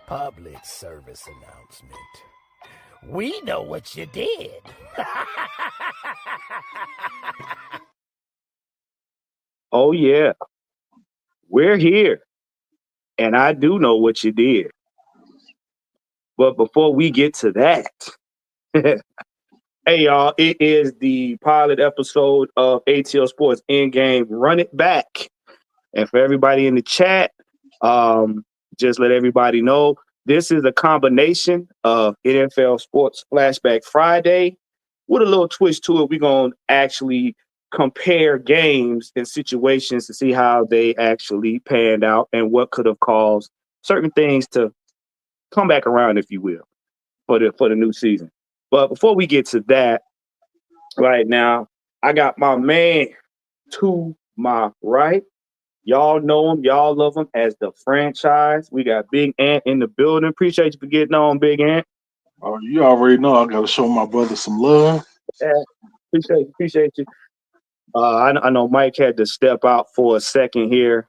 Public service announcement. We know what you did. Oh, yeah. We're here. And I do know what you did. But before we get to that, hey, y'all, it is the pilot episode of ATL Sports Endgame-Run-It-Back. And for everybody in the chat, just let everybody know this is a combination of NFL Sports Flashback Friday with a little twist to it. We're going to actually compare games and situations to see how they actually panned out and what could have caused certain things to come back around, if you will, for the new season. But before we get to that, right now, I got my man to my right. Y'all know him. Y'all love him as the franchise. We got Big Ant in the building. Appreciate you for getting on, Big Ant. Oh, you already know I got to show my brother some love. Yeah, appreciate you. I know Mike had to step out for a second here.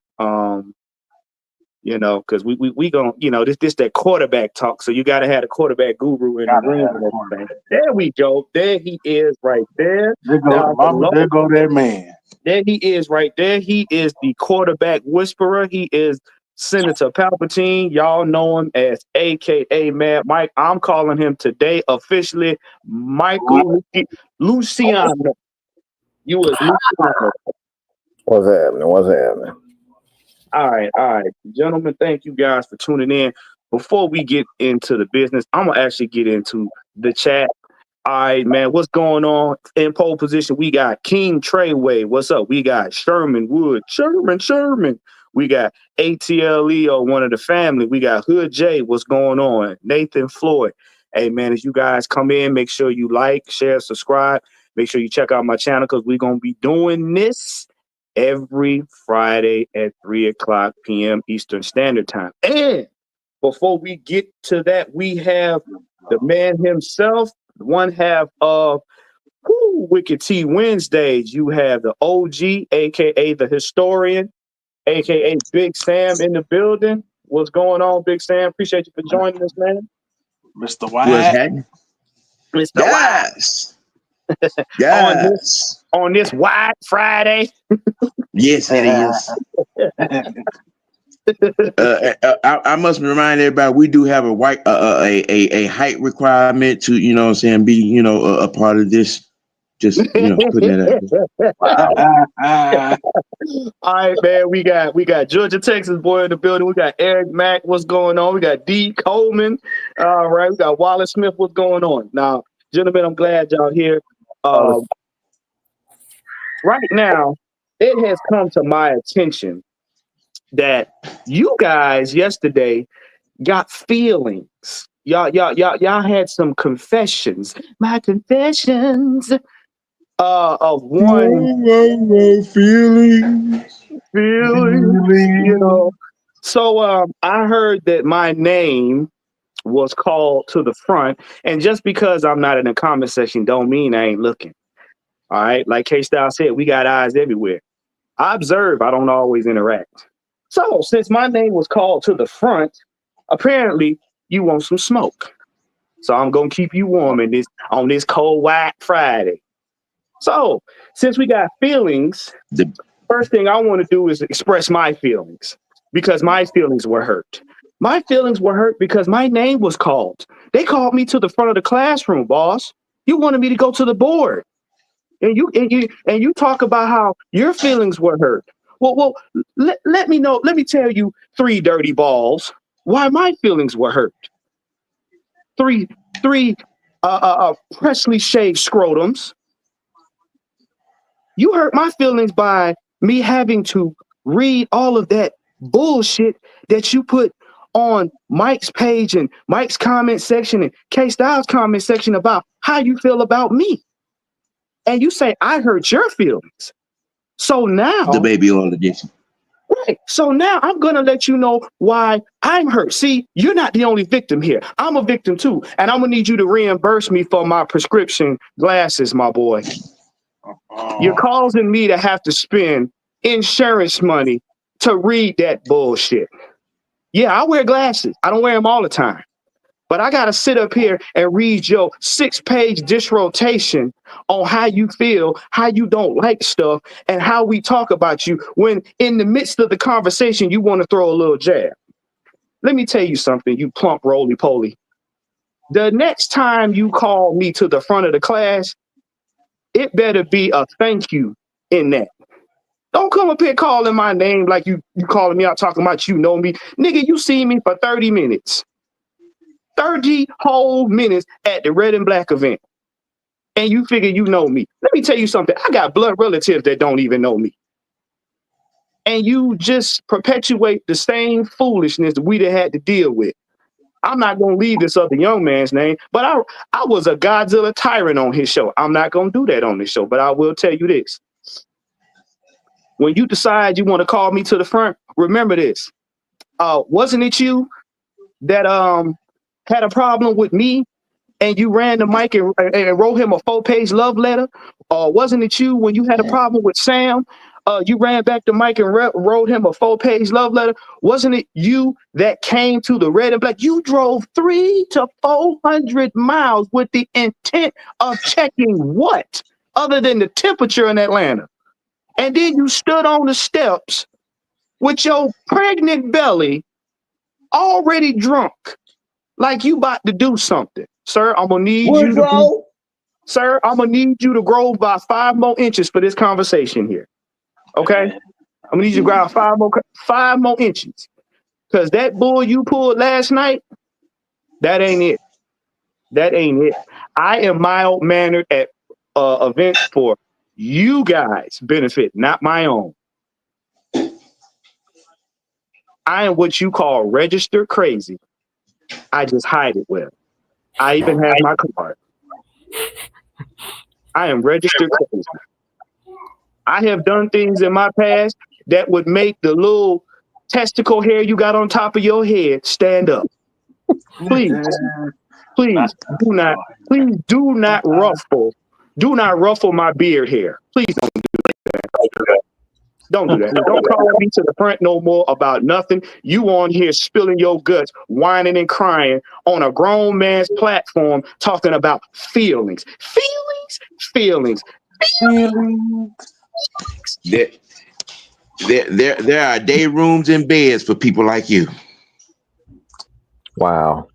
Because we gonna, this that quarterback talk. So you got to have a quarterback guru in the room and everything. There we go. There he is, right there. There go that man. There he is, right there. He is the quarterback whisperer. He is Senator Palpatine. Y'all know him as AKA Mad Mike. I'm calling him today officially Michael Luciano. You was Luciano. What's happening? All right. Gentlemen, thank you guys for tuning in. Before we get into the business, I'm going to actually get into the chat. All right, man, what's going on? In pole position, we got King Treyway. What's up? We got Sherman Wood. Sherman. We got ATL Leo, one of the family. We got Hood J. What's going on? Nathan Floyd. Hey, man, as you guys come in, make sure you like, share, subscribe. Make sure you check out my channel because we're going to be doing this every Friday at 3:00 p.m. Eastern Standard Time. And before we get to that, we have the man himself, one half of Wicked T Wednesdays. You have the OG, a.k.a. the historian, a.k.a. Big Sam in the building. What's going on, Big Sam? Appreciate you for joining us, man. Mr. White. Mr. Yes. White. Yes. On this White Friday. Yes, it is. I must remind everybody we do have a height requirement to be a part of this. Just putting that out. All right, man. We got Georgia, Texas boy in the building. We got Eric Mack. What's going on? We got D Coleman. All right. We got Wallace Smith. What's going on? Now, gentlemen, I'm glad y'all here. Right now, it has come to my attention that you guys yesterday got feelings. Y'all had some confessions. My confessions of one feelings. So I heard that my name was called to the front, and just because I'm not in the comment section don't mean I ain't looking. All right, like K-Style said, we got eyes everywhere. I observe, I don't always interact. So since my name was called to the front, apparently you want some smoke. So I'm gonna keep you warm on this cold White Friday. So since we got feelings, the first thing I want to do is express my feelings because my feelings were hurt. My feelings were hurt because my name was called. They called me to the front of the classroom, boss. You wanted me to go to the board. And you talk about how your feelings were hurt. Well, let me know. Let me tell you 3 dirty balls why my feelings were hurt. Three Presley shaved scrotums. You hurt my feelings by me having to read all of that bullshit that you put on Mike's page and Mike's comment section and K-Styles comment section about how you feel about me. And you say, I hurt your feelings. So now the baby oil addiction. Right. So now I'm going to let you know why I'm hurt. See, you're not the only victim here. I'm a victim too. And I'm going to need you to reimburse me for my prescription glasses, my boy. You're causing me to have to spend insurance money to read that bullshit. Yeah, I wear glasses. I don't wear them all the time. But I got to sit up here and read your 6-page disrotation on how you feel, how you don't like stuff, and how we talk about you when in the midst of the conversation, you want to throw a little jab. Let me tell you something, you plump roly-poly. The next time you call me to the front of the class, it better be a thank you in that. Don't come up here calling my name like you calling me out talking about you know me. Nigga, you see me for 30 minutes. 30 whole minutes at the Red and Black event. And you figure you know me. Let me tell you something. I got blood relatives that don't even know me. And you just perpetuate the same foolishness we done had to deal with. I'm not going to leave this other young man's name, but I was a Godzilla tyrant on his show. I'm not going to do that on this show, but I will tell you this. When you decide you want to call me to the front, remember this. Wasn't it you that had a problem with me and you ran the mic and wrote him a 4-page love letter? Or wasn't it you when you had a problem with Sam? You ran back the mic and wrote him a 4-page love letter. Wasn't it you that came to the Red and Black? You drove 300 to 400 miles with the intent of checking what other than the temperature in Atlanta. And then you stood on the steps with your pregnant belly already drunk, like you about to do something. Sir, I'm gonna need you to Sir, I'm gonna need you to grow by 5 more inches for this conversation here. Okay? I'm gonna need you to grow 5 more inches. Because that bull you pulled last night, that ain't it. That ain't it. I am mild-mannered at events for you guys' benefit, not my own. I am what you call registered crazy. I just hide it well. I even have my card. I am registered crazy. I have done things in my past that would make the little testicle hair you got on top of your head stand up. Please do not ruffle. Do not ruffle my beard hair. Please don't do that. Don't do that. Don't call me to the front no more about nothing. You on here spilling your guts, whining and crying on a grown man's platform talking about feelings. Feelings. There are day rooms and beds for people like you. Wow.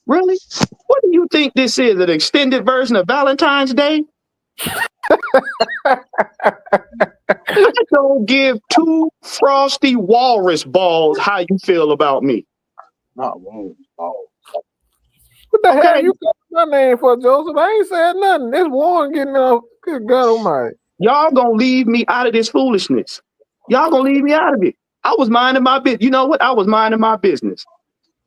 Really? What do you think this is? An extended version of Valentine's Day? I don't give 2 frosty walrus balls how you feel about me. Not walrus balls. What the hell you got my name for, Joseph? I ain't said nothing. This Warren getting off. Good God Almighty. Y'all gonna leave me out of this foolishness. Y'all gonna leave me out of it. I was minding my business. You know what? I was minding my business.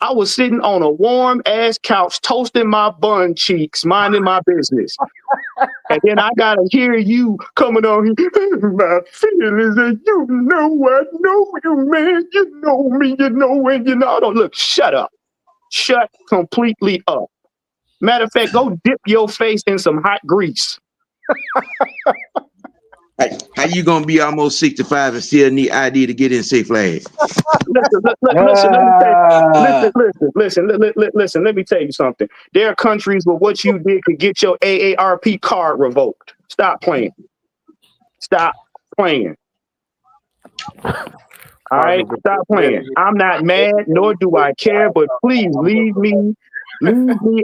I was sitting on a warm ass couch, toasting my bun cheeks, minding my business. And then I gotta hear you coming on here. My feelings, and you know I know you, man. You know me, you know, and you know. Don't look. Shut up. Shut completely up. Matter of fact, go dip your face in some hot grease. How you gonna be almost 65 and still need ID to get in Six Flags? Listen, let me tell you something. There are countries where what you did could get your AARP card revoked. Stop playing. All right, stop playing. I'm not mad, nor do I care, but please leave me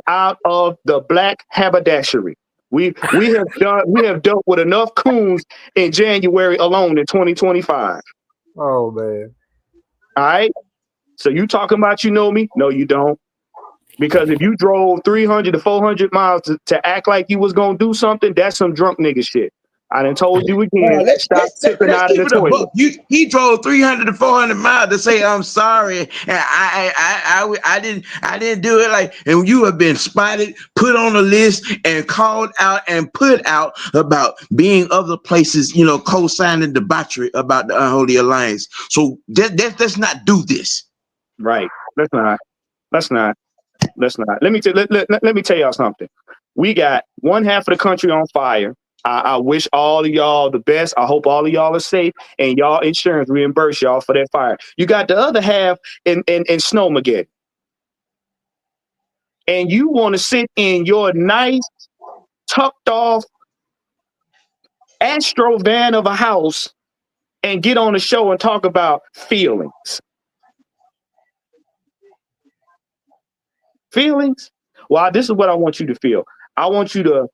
out of the black haberdashery. We have dealt with enough coons in January alone in 2025. Oh man. All right. So you talking about you know me? No, you don't. Because if you drove 300 to 400 miles to act like you was gonna do something, that's some drunk nigga shit. I done told you again. Stop tipping out of the toilet. He drove 300 to 400 miles to say I'm sorry, and I didn't do it. Like, and you have been spotted, put on a list, and called out and put out about being other places, you know, co-signing debauchery about the unholy alliance. So let's not do this. Right? Let's not. Let me tell y'all something. We got one half of the country on fire. I wish all of y'all the best. I hope all of y'all are safe and y'all insurance reimburse y'all for that fire. You got the other half in Snowmageddon. And you want to sit in your nice, tucked off Astro van of a house and get on the show and talk about feelings. Feelings? Well, this is what I want you to feel. I want you to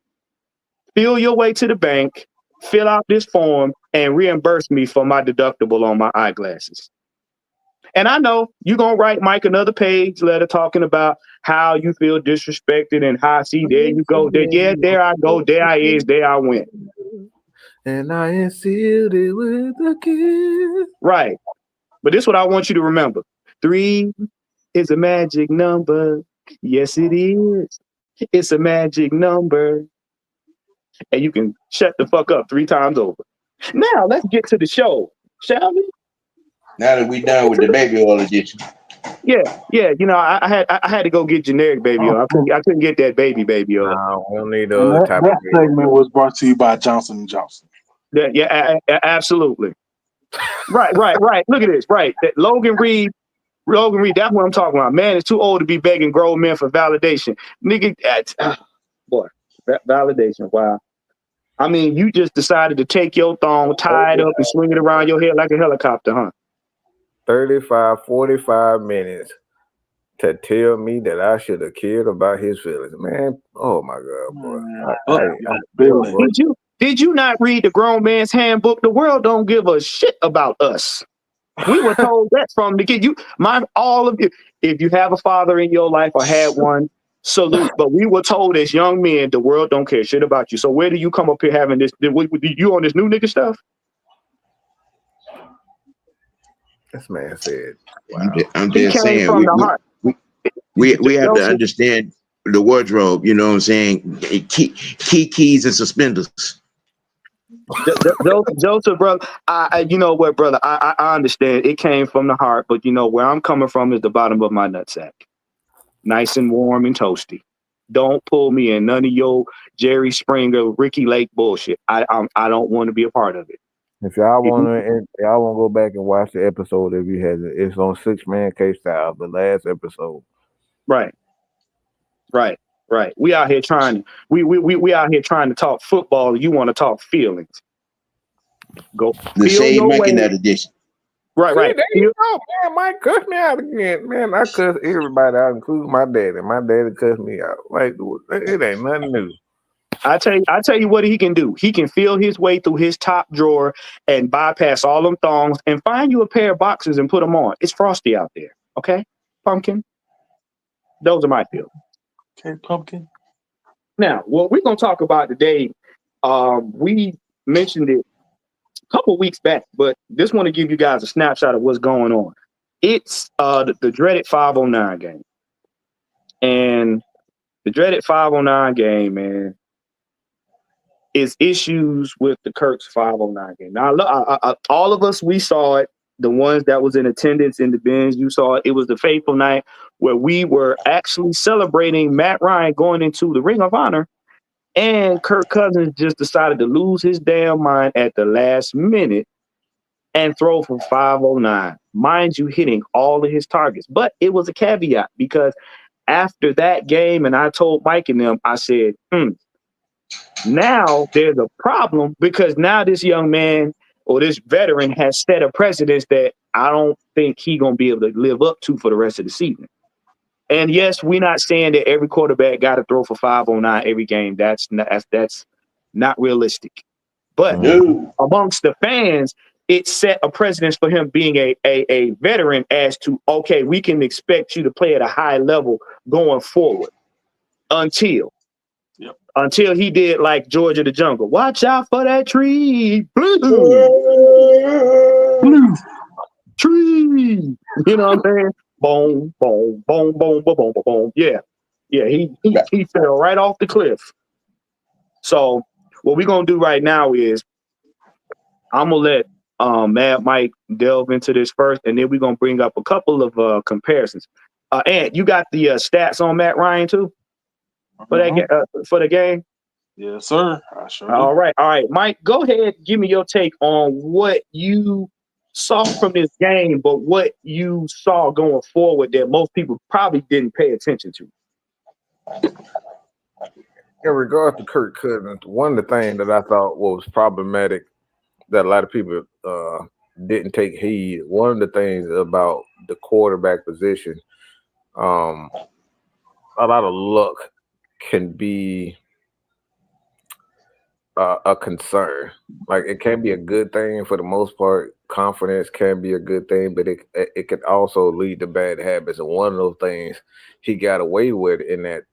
feel your way to the bank, fill out this form, and reimburse me for my deductible on my eyeglasses. And I know you're going to write Mike another page letter talking about how you feel disrespected and how, see, there you go. There I go. There I is. There I went. And I sealed it with a kiss. Right. But this is what I want you to remember. 3 is a magic number. Yes, it is. It's a magic number. And you can shut the fuck up 3 times over. Now, let's get to the show, shall we? Now that we done with the baby oil edition. Yeah. You know, I had to go get generic baby oil. I couldn't get that baby oil. No, we don't need the other type That of segment was brought to you by Johnson & Johnson. Absolutely. Right. Look at this. Right. That Logan Reed, that's what I'm talking about. Man is too old to be begging grown men for validation. Nigga, validation. Wow. I mean, you just decided to take your thong, tie it up, and swing it around your head like a helicopter, huh? 45 minutes to tell me that I should have cared about his feelings. Man, oh my God, boy. Did you not read the grown man's handbook? The world don't give a shit about us. We were told that from the kid. All of you. If you have a father in your life or had one, salute. But we were told as young men, the world don't care shit about you. So where do you come up here having this? You on this new nigga stuff? This man said, wow. I'm just saying, we have to understand the wardrobe. You know what I'm saying? Keys and suspenders. Joseph, brother, you know what, brother? I understand it came from the heart, but you know where I'm coming from is the bottom of my nutsack, nice and warm and toasty. Don't pull me in none of your Jerry Springer, Ricky Lake bullshit. I don't want to be a part of it. If y'all want to go back and watch the episode, if you had it, it's on 6-Man K-Style, the last episode. Right. We out here trying. We out here trying to talk football. You want to talk feelings? Go. The shade Mike in that edition. Right. There you go, man. Mike cussed me out again. Man, I cuss everybody out, including my daddy. My daddy cussed me out. Like, it ain't nothing new. I tell you what he can do. He can feel his way through his top drawer and bypass all them thongs and find you a pair of boxers and put them on. It's frosty out there. Okay, pumpkin. Those are my feelings. Okay, pumpkin. Now, what we're gonna talk about today, we mentioned it a couple weeks back, but just want to give you guys a snapshot of what's going on. It's the dreaded 509 game, and the dreaded 509 game, man, is issues with the Kirk's 509 game. Now, all of us, we saw it. The ones that was in attendance in the bins, you saw it. It was the fateful night where we were actually celebrating Matt Ryan going into the Ring of Honor, and Kirk Cousins just decided to lose his damn mind at the last minute and throw for 509. Mind you, hitting all of his targets. But it was a caveat because after that game, and I told Mike and them, I said, now there's a problem because now this young man or this veteran has set a precedence that I don't think he's going to be able to live up to for the rest of the season. And yes, we're not saying that every quarterback got to throw for 509 every game. That's not realistic. But amongst the fans, it set a precedence for him being a veteran as to, okay, we can expect you to play at a high level going forward until he did like George of the Jungle. Watch out for that tree. Blue. Tree. You know what I'm saying? Boom, boom, boom, boom, boom, boom, boom. Yeah. He fell right off the cliff. So what we're gonna do right now is I'm gonna let Mad Mike delve into this first, and then we're gonna bring up a couple of comparisons. Ant, you got the stats on Matt Ryan too for that for the game? Yes, sir. I sure do. All right, Mike. Go ahead, give me your take on what you saw from this game, but what you saw going forward that most people probably didn't pay attention to. In regard to Kirk Cousins, one of the things that I thought was problematic that a lot of people didn't take heed. One of the things about the quarterback position, a lot of luck can be a concern. Like it can be a good thing for the most part. Confidence can be a good thing, but it can also lead to bad habits. And one of those things he got away with in that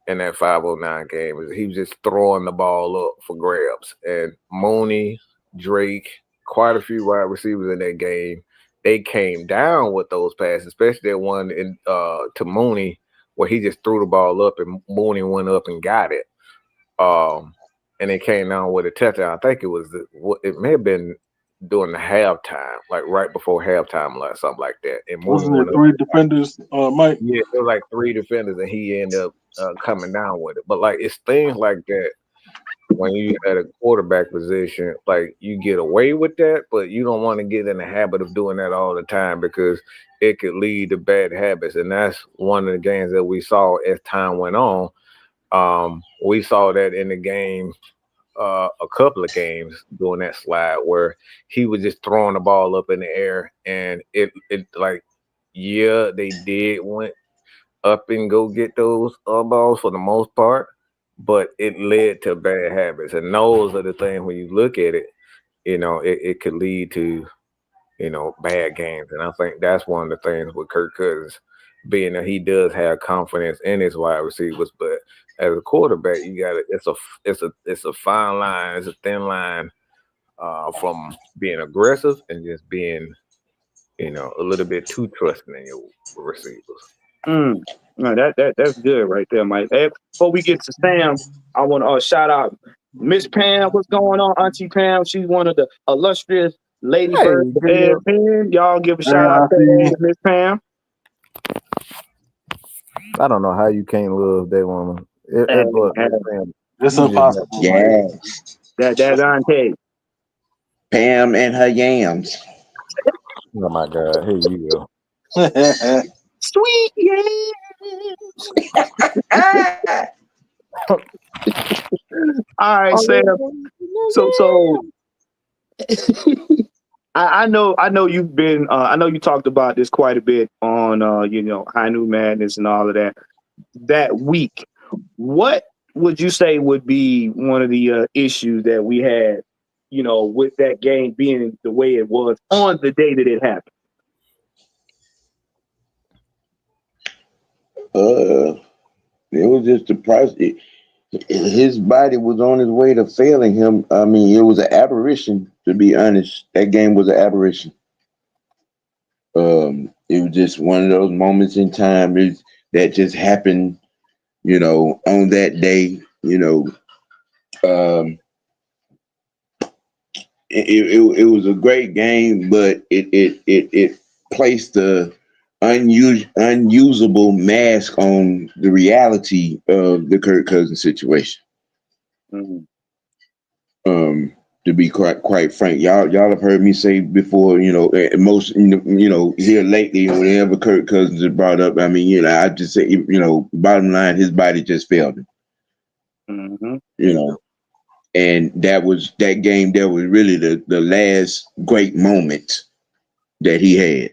509 game is he was just throwing the ball up for grabs. And Mooney, Drake, quite a few wide receivers in that game, they came down with those passes, especially that one to Mooney where he just threw the ball up and Mooney went up and got it. And it came down with a touchdown. I think it may have been during the halftime, like right before halftime, like something like that. And wasn't there 3 defenders, Mike? Yeah, it was like 3 defenders, and he ended up coming down with it. But like it's things like that when you at a quarterback position, like you get away with that, but you don't want to get in the habit of doing that all the time because it could lead to bad habits. And that's one of the games that we saw as time went on. We saw that in the game, a couple of games during that slide where he was just throwing the ball up in the air, and it like, yeah, they did went up and go get those balls for the most part, but it led to bad habits. And those are the things when you look at it, it could lead to, bad games. And I think that's one of the things with Kirk Cousins, being that he does have confidence in his wide receivers, but as a quarterback, you got it's a fine line, it's a thin line from being aggressive and just being, a little bit too trusting in your receivers. No, that's good right there, Mike. Hey, before we get to Sam, I want to shout out Miss Pam. What's going on, Auntie Pam? She's one of the illustrious lady birds of Pen. Y'all give a shout out to Miss Pam. I don't know how you can't love that woman. It's impossible. Yeah. That's Auntie Pam and her yams. Oh my God! Here you go. Sweet yams. All right, Sam. So I know you've been. I know you talked about this quite a bit on High Noon Madness and all of that. That week, what would you say would be one of the issues that we had, with that game being the way it was on the day that it happened? It was just the price. His body was on his way to failing him. I mean, it was an aberration, to be honest. That game was an aberration. It was just one of those moments in time that just happened, on that day. It was a great game, but it placed the unusable mask on the reality of the Kirk Cousins situation. Mm-hmm. To be quite frank, y'all have heard me say before, most, here lately, whenever Kirk Cousins is brought up, I mean, I just say, bottom line, his body just failed him. Mm-hmm. And that game, that was really the last great moment that he had.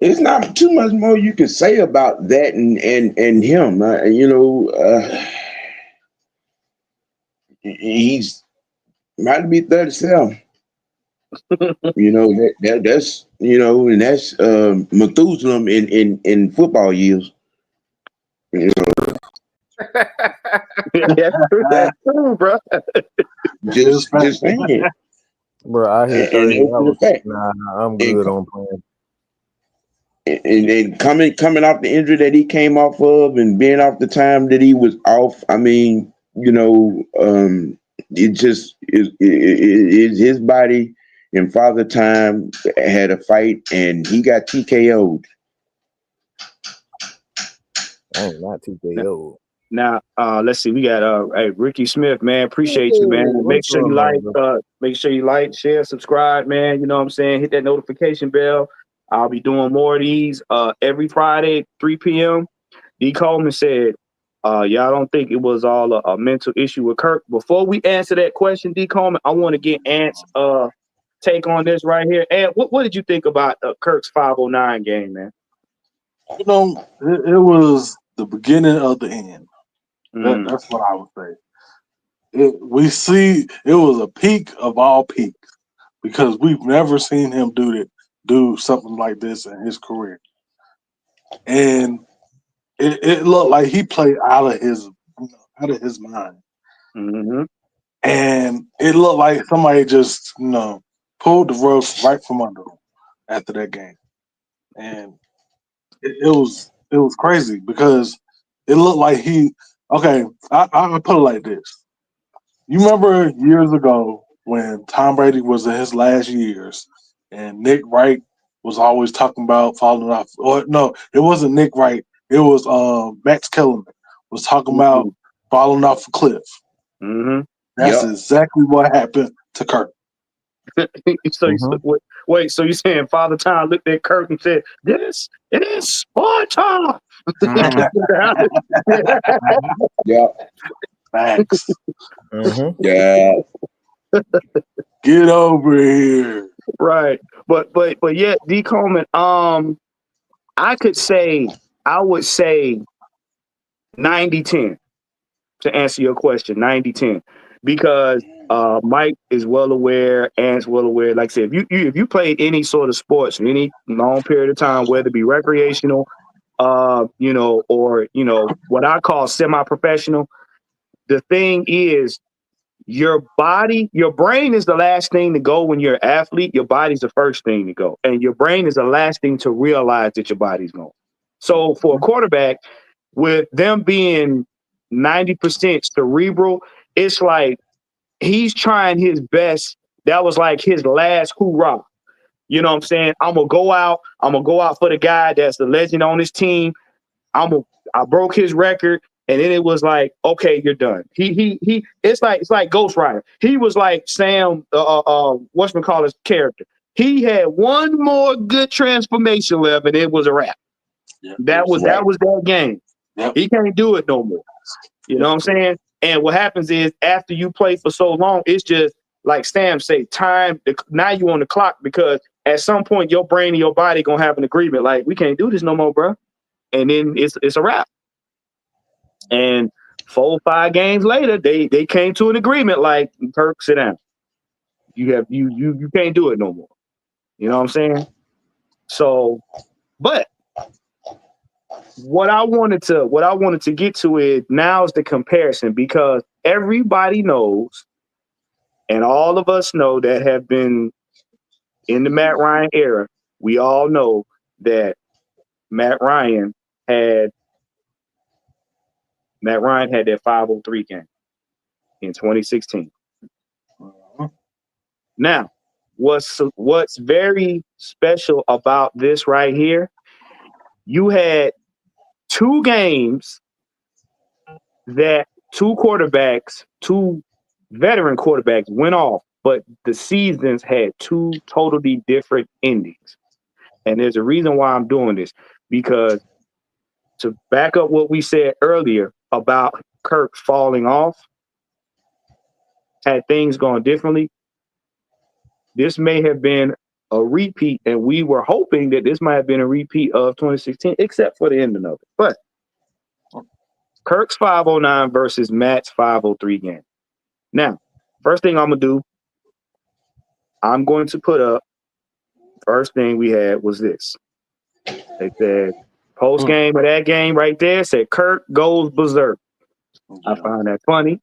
It's not too much more you can say about that and him. He's about to be 37. That's and that's Methuselah in football years. That's true, bro. Just saying. Bro, I hit 30 hours. Nah, I'm good on playing. And coming off the injury that he came off of and being off the time that he was off, I mean, it just is his body and Father Time had a fight and he got TKO'd. Dang, not TKO. Now, let's see. We got hey, Ricky Smith, man. Appreciate you, man. Make sure you like, share, subscribe, man. You know what I'm saying? Hit that notification bell. I'll be doing more of these every Friday, 3 p.m. D. Coleman said, y'all don't think it was all a mental issue with Kirk. Before we answer that question, D. Coleman, I want to get Ant's take on this right here. Ant, what did you think about Kirk's 509 game, man? You know, it was the beginning of the end. That's what I would say. We see it was a peak of all peaks because we've never seen him do something like this in his career, and it looked like he played out of his mind, and it looked like somebody just pulled the rug right from under him after that game, and it was crazy because it looked like I'll put it like this. You remember years ago when Tom Brady was in his last years and Nick Wright was always talking about falling off. Or no, it wasn't Nick Wright. It was Max Kellerman was talking about falling off a cliff. That's exactly what happened to Kirk. Wait, so you're saying Father Time looked at Kirk and said, "This is Sparta." Yeah. Facts. Yeah. Get over here. Right. But yeah, D. Coleman, I would say 90-10 to answer your question, 90-10. Because Mike is well aware, Ant's well aware. Like I said, if you played any sort of sports for any long period of time, whether it be recreational, or what I call semi-professional, the thing is your brain is the last thing to go when you're an athlete. Your body's the first thing to go. And your brain is the last thing to realize that your body's going. So for a quarterback, with them being 90% cerebral, it's like he's trying his best. That was like his last hoorah. You know what I'm saying? I'm gonna go out for the guy that's the legend on his team. I broke his record, and then it was like, okay, you're done. It's like Ghost Rider. He was like Sam, whatchamacallit's character. He had one more good transformation left, and it was a wrap. Yep, that was that game. Yep. He can't do it no more. You know what I'm saying? And what happens is after you play for so long, it's just like Sam say, time. Now you on the clock because at some point your brain and your body gonna have an agreement. Like, we can't do this no more, bro. And then it's a wrap. And 4 or 5 games later, they came to an agreement. Like, Kirk, sit down. You can't do it no more. You know what I'm saying? So, but what I wanted to get to is now is the comparison, because everybody knows, and all of us know that have been in the Matt Ryan era, we all know that Matt Ryan had that 503 game in 2016. Now, what's very special about this right here, you had 2 games that 2 veteran quarterbacks went off, but the seasons had 2 totally different endings. And there's a reason why I'm doing this, because to back up what we said earlier about Kirk falling off, had things gone differently, this may have been a repeat, and we were hoping that this might have been a repeat of 2016, except for the ending of it. But Kirk's 509 versus Matt's 503 game. Now, first thing I'm going to do, I'm going to put up, first thing we had was this. They said, post game of that game right there, said Kirk goes berserk. I found that funny.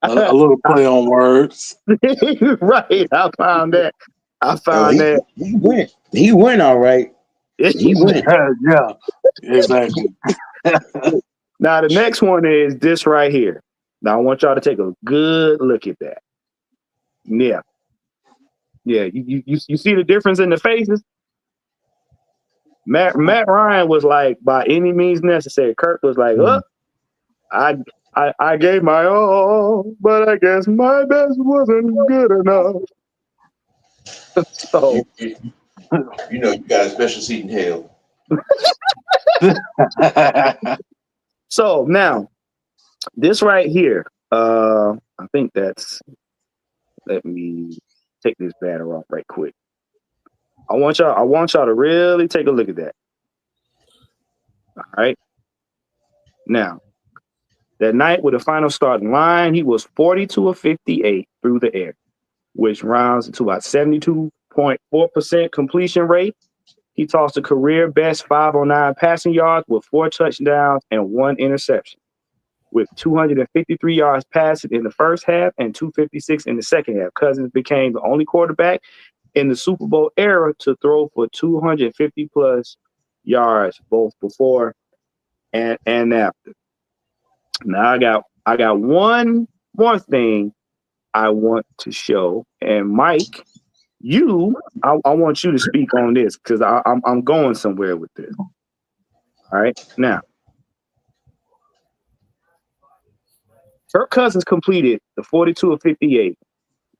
A little play on words. Right. I found that. He went all right. He went. Yeah, exactly. Now, the next one is this right here. Now, I want y'all to take a good look at that. Yeah. Yeah. You see the difference in the faces? Matt Ryan was like, by any means necessary. Kirk was like, oh, I gave my all, but I guess my best wasn't good enough. So You know, you got a special seat in hell. So now, this right here, I think that's. Let me take this banner off right quick. I want y'all to really take a look at that. All right. Now, that night with the final starting line, he was 42 of 58 through the air, which rounds into about 72.4% completion rate. He tossed a career best 509 passing yards with 4 touchdowns and 1 interception, with 253 yards passing in the first half and 256 in the second half. Cousins became the only quarterback in the Super Bowl era to throw for 250 plus yards both before and after. Now I got one more thing I want to show, and Mike, I want you to speak on this because I'm going somewhere with this. All right, now Kirk Cousins completed the 42 of 58.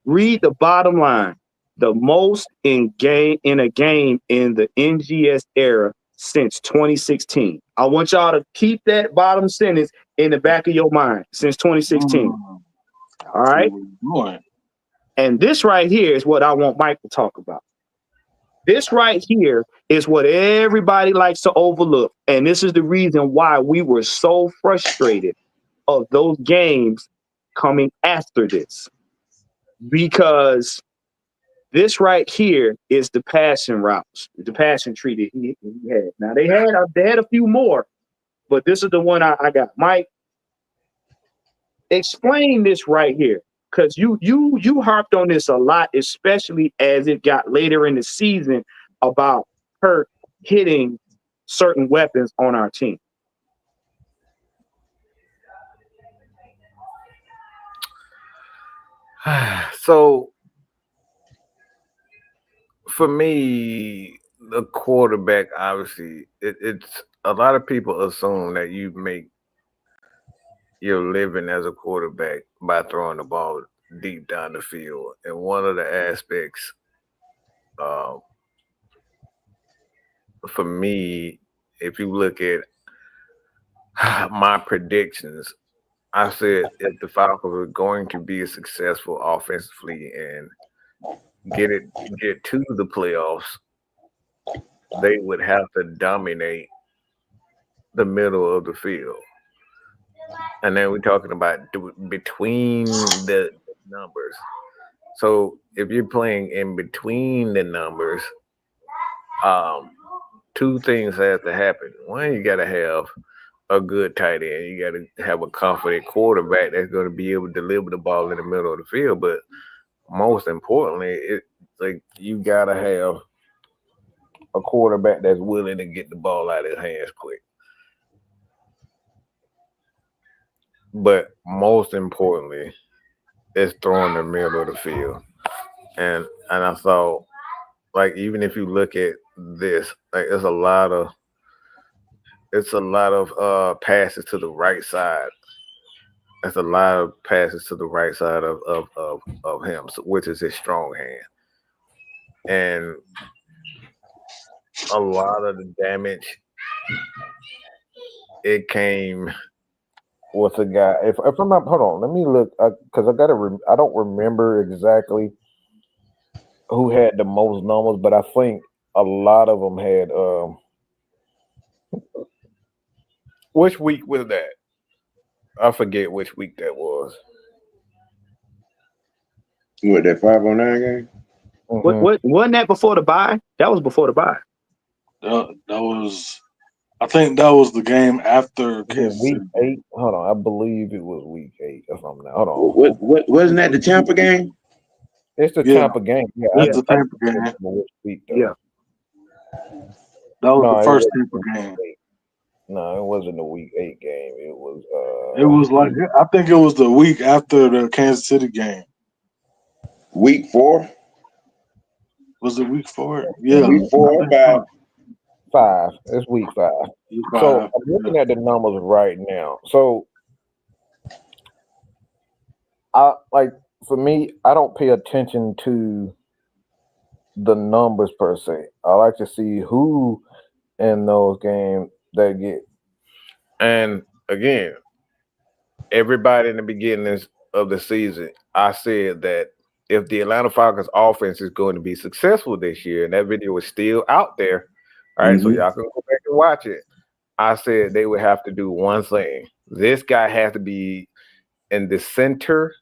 Read the bottom line: the most in a game in the NGS era since 2016. I want y'all to keep that bottom sentence in the back of your mind since 2016. All right. And this right here is what I want Mike to talk about. This right here is what everybody likes to overlook. And this is the reason why we were so frustrated of those games coming after this. Because this right here is the passing routes, the passing tree that he had. Now they had a few more, but this is the one I got. Mike, explain this right here, because you harped on this a lot, especially as it got later in the season about Kirk hitting certain weapons on our team. So for me, the quarterback, obviously, it's a lot of people assume that you make your living as a quarterback by throwing the ball deep down the field. And one of the aspects for me, if you look at my predictions, I said if the Falcons were going to be successful offensively and get to the playoffs, they would have to dominate the middle of the field. And then we're talking about between the numbers. So if you're playing in between the numbers, two things have to happen. One, you got to have a good tight end. You got to have a confident quarterback that's going to be able to deliver the ball in the middle of the field. But most importantly, you got to have a quarterback that's willing to get the ball out of his hands quick. But most importantly, it's throwing the middle of the field. And I thought, like, even if you look at this, like, it's a lot of passes to the right side. That's a lot of passes to the right side of him, which is his strong hand. And a lot of the damage, it came with a guy. If I'm not, hold on, let me look, because I don't remember exactly who had the most numbers, but I think a lot of them had. Which week was that? I forget which week that was. What, that 509 game? Mm-hmm. Wasn't that before the bye? That was before the bye. That was, I think that was the game after week 8. Hold on, I believe it was week 8. If I'm not, hold on. What wasn't that the Tampa game? It's the Tampa game. Yeah, that's the Tampa game. Which week, though? Yeah, that was the first Tampa game. No, it wasn't the week 8 game. It was. It was like, I think it was the week after the Kansas City game. Week 4. Was it week 4? Yeah, week 4 about 5. It's week 5. So I'm looking at the numbers right now. So for me, I don't pay attention to the numbers per se. I like to see who in those games that get. And again, everybody in the beginning of the season, I said that if the Atlanta Falcons offense is going to be successful this year, and that video is still out there, all right, so y'all can go back and watch it. I said they would have to do one thing. This guy has to be in the center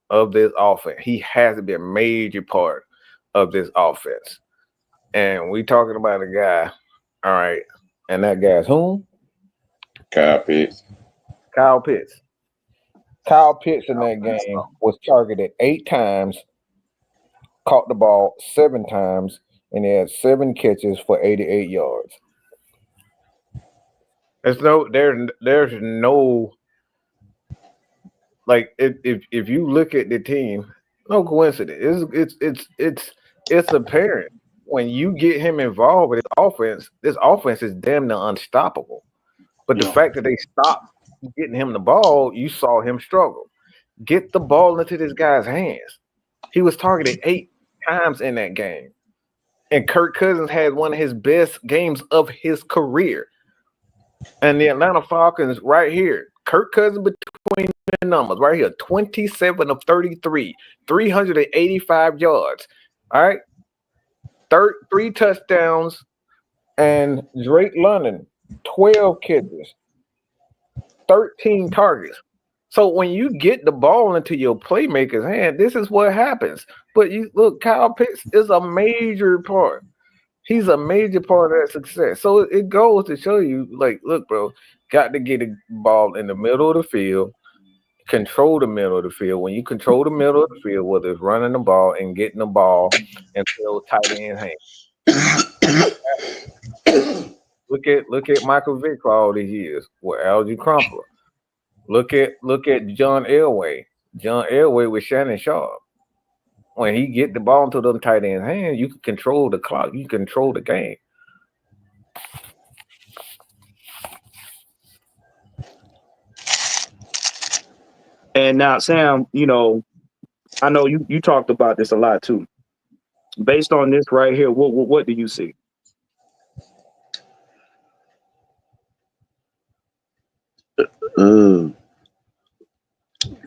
of this offense. He has to be a major part of this offense. And we talking about a guy, all right, and that guy's whom? Kyle Pitts. Kyle Pitts. Kyle Pitts in that game was targeted 8 times, caught the ball 7 times, and he had 7 catches for 88 yards. There's no like if you look at the team, no coincidence. It's apparent when you get him involved with this offense is damn near unstoppable. But the fact that they stopped getting him the ball, you saw him struggle. Get the ball into this guy's hands. He was targeted 8 times in that game. And Kirk Cousins had one of his best games of his career. And the Atlanta Falcons right here, Kirk Cousins between the numbers right here, 27 of 33, 385 yards. All right. 3 touchdowns. And Drake London, 12 catches, 13 targets. So when you get the ball into your playmaker's hand, this is what happens. But you look, Kyle Pitts is a major part. He's a major part of that success. So it goes to show you, like, look, bro, got to get the ball in the middle of the field, control the middle of the field. When you control the middle of the field, whether it's running the ball and getting the ball and those tight end hands. Look at Michael Vick for all these years with Algie Crumpler. Look at John Elway. John Elway with Shannon Sharp. When he get the ball into them tight end hands, you can control the clock. You control the game. And now, Sam, I know you talked about this a lot too. Based on this right here, what do you see?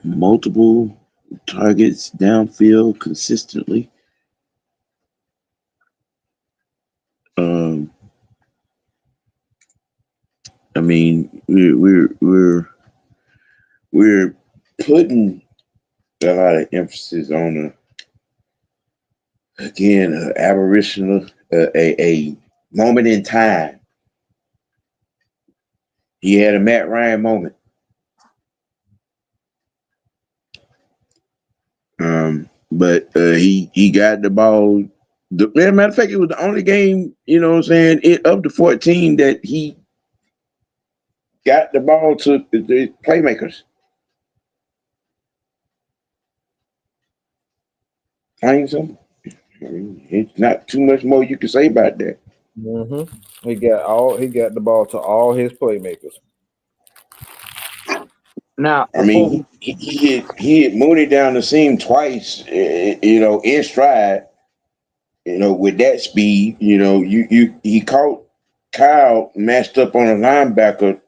Multiple targets downfield consistently. I mean, we're putting a lot of emphasis on an aberrational, a moment in time. He had a Matt Ryan moment. But he got the ball. Matter of fact, it was the only game, of the 14 that he got the ball to the playmakers. Plain simple. I mean, it's not too much more you can say about that. Mm-hmm. He got the ball to all his playmakers. Now, I mean, he hit Mooney down the seam twice, in stride, with that speed, he caught Kyle matched up on a linebacker,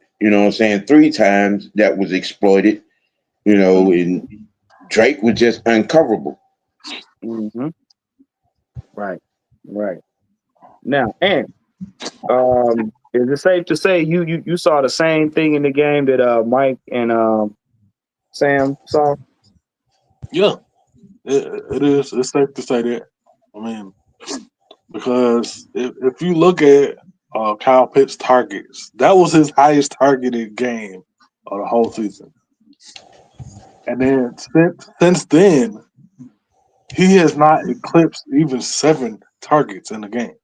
3 times that was exploited, and Drake was just uncoverable. Mm-hmm. Right. Now, and is it safe to say you saw the same thing in the game that Mike and Sam saw? Yeah, it is. It's safe to say that. I mean, because if you look at Kyle Pitts' targets, that was his highest targeted game of the whole season. And then since then, he has not eclipsed even 7 targets in the game.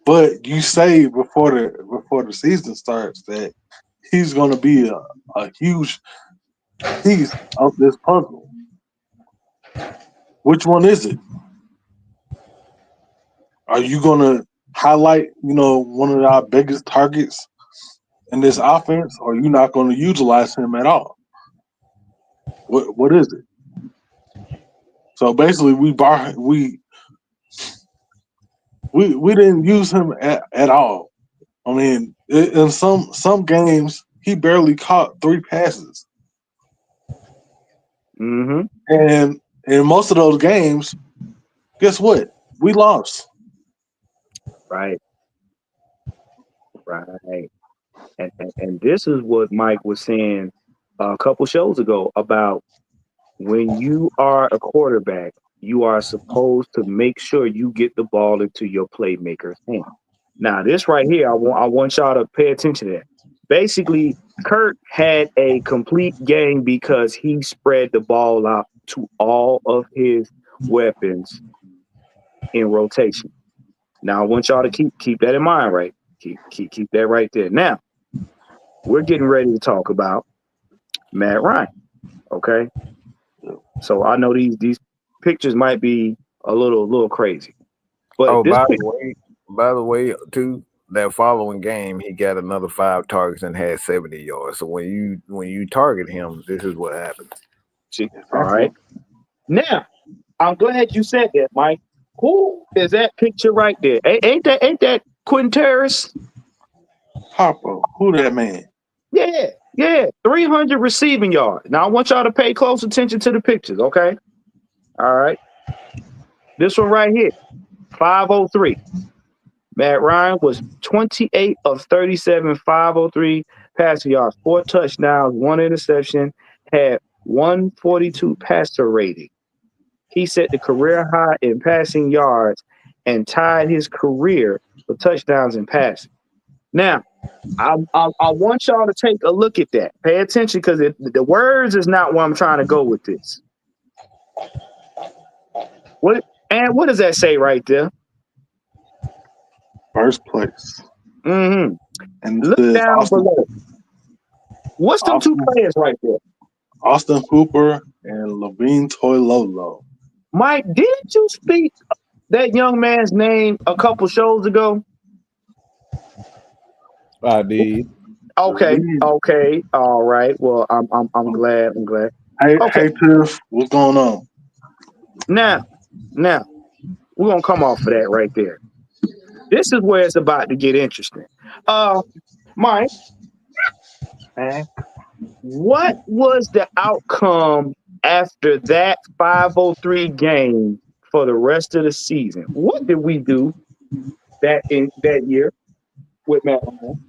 But you say before the season starts that he's going to be a huge piece of this puzzle. Which one is it? Are you going to highlight, one of our biggest targets in this offense, or you're not going to utilize him at all? What is it? So basically, we didn't use him at all. I mean, in some games, he barely caught 3 passes, Mm-hmm. and in most of those games, guess what? We lost. Right. And this is what Mike was saying a couple shows ago about when you are a quarterback, you are supposed to make sure you get the ball into your playmaker's hand. Now, this right here, I want y'all to pay attention to that. Basically, Kirk had a complete game because he spread the ball out to all of his weapons in rotation. Now, I want y'all to keep that in mind, right? Keep that right there. Now, we're getting ready to talk about Matt Ryan. Okay, so I know these pictures might be a little crazy, but Oh, this by the way, too, that following game, he got another 5 targets and had 70 yards. So when you target him, this is what happens. all right. Now, I'm glad you said that, Mike. Who is that picture right there? Ain't that Quentin Terrace? Harpo, who that man? Yeah. 300 receiving yards. Now I want y'all to pay close attention to the pictures, okay? All right. This one right here, 503. Matt Ryan was 28 of 37, 503 passing yards, 4 touchdowns, 1 interception, had 142 passer rating. He set the career high in passing yards and tied his career for touchdowns and passing. Now, I want y'all to take a look at that. Pay attention because the words is not where I'm trying to go with this. What does that say right there? First place. Mm-hmm. And look down below. What's them 2 players right there? Austin Hooper and Levine Toilolo. Mike, didn't you speak that young man's name a couple shows ago? I did. Okay. All right. Well, I'm glad. Hey, Okay. hey, Tiff, what's going on? Now, we're gonna come off of that right there. This is where it's about to get interesting. Mike, what was the outcome after that 503 game for the rest of the season? What did we do that year with Matt Ryan?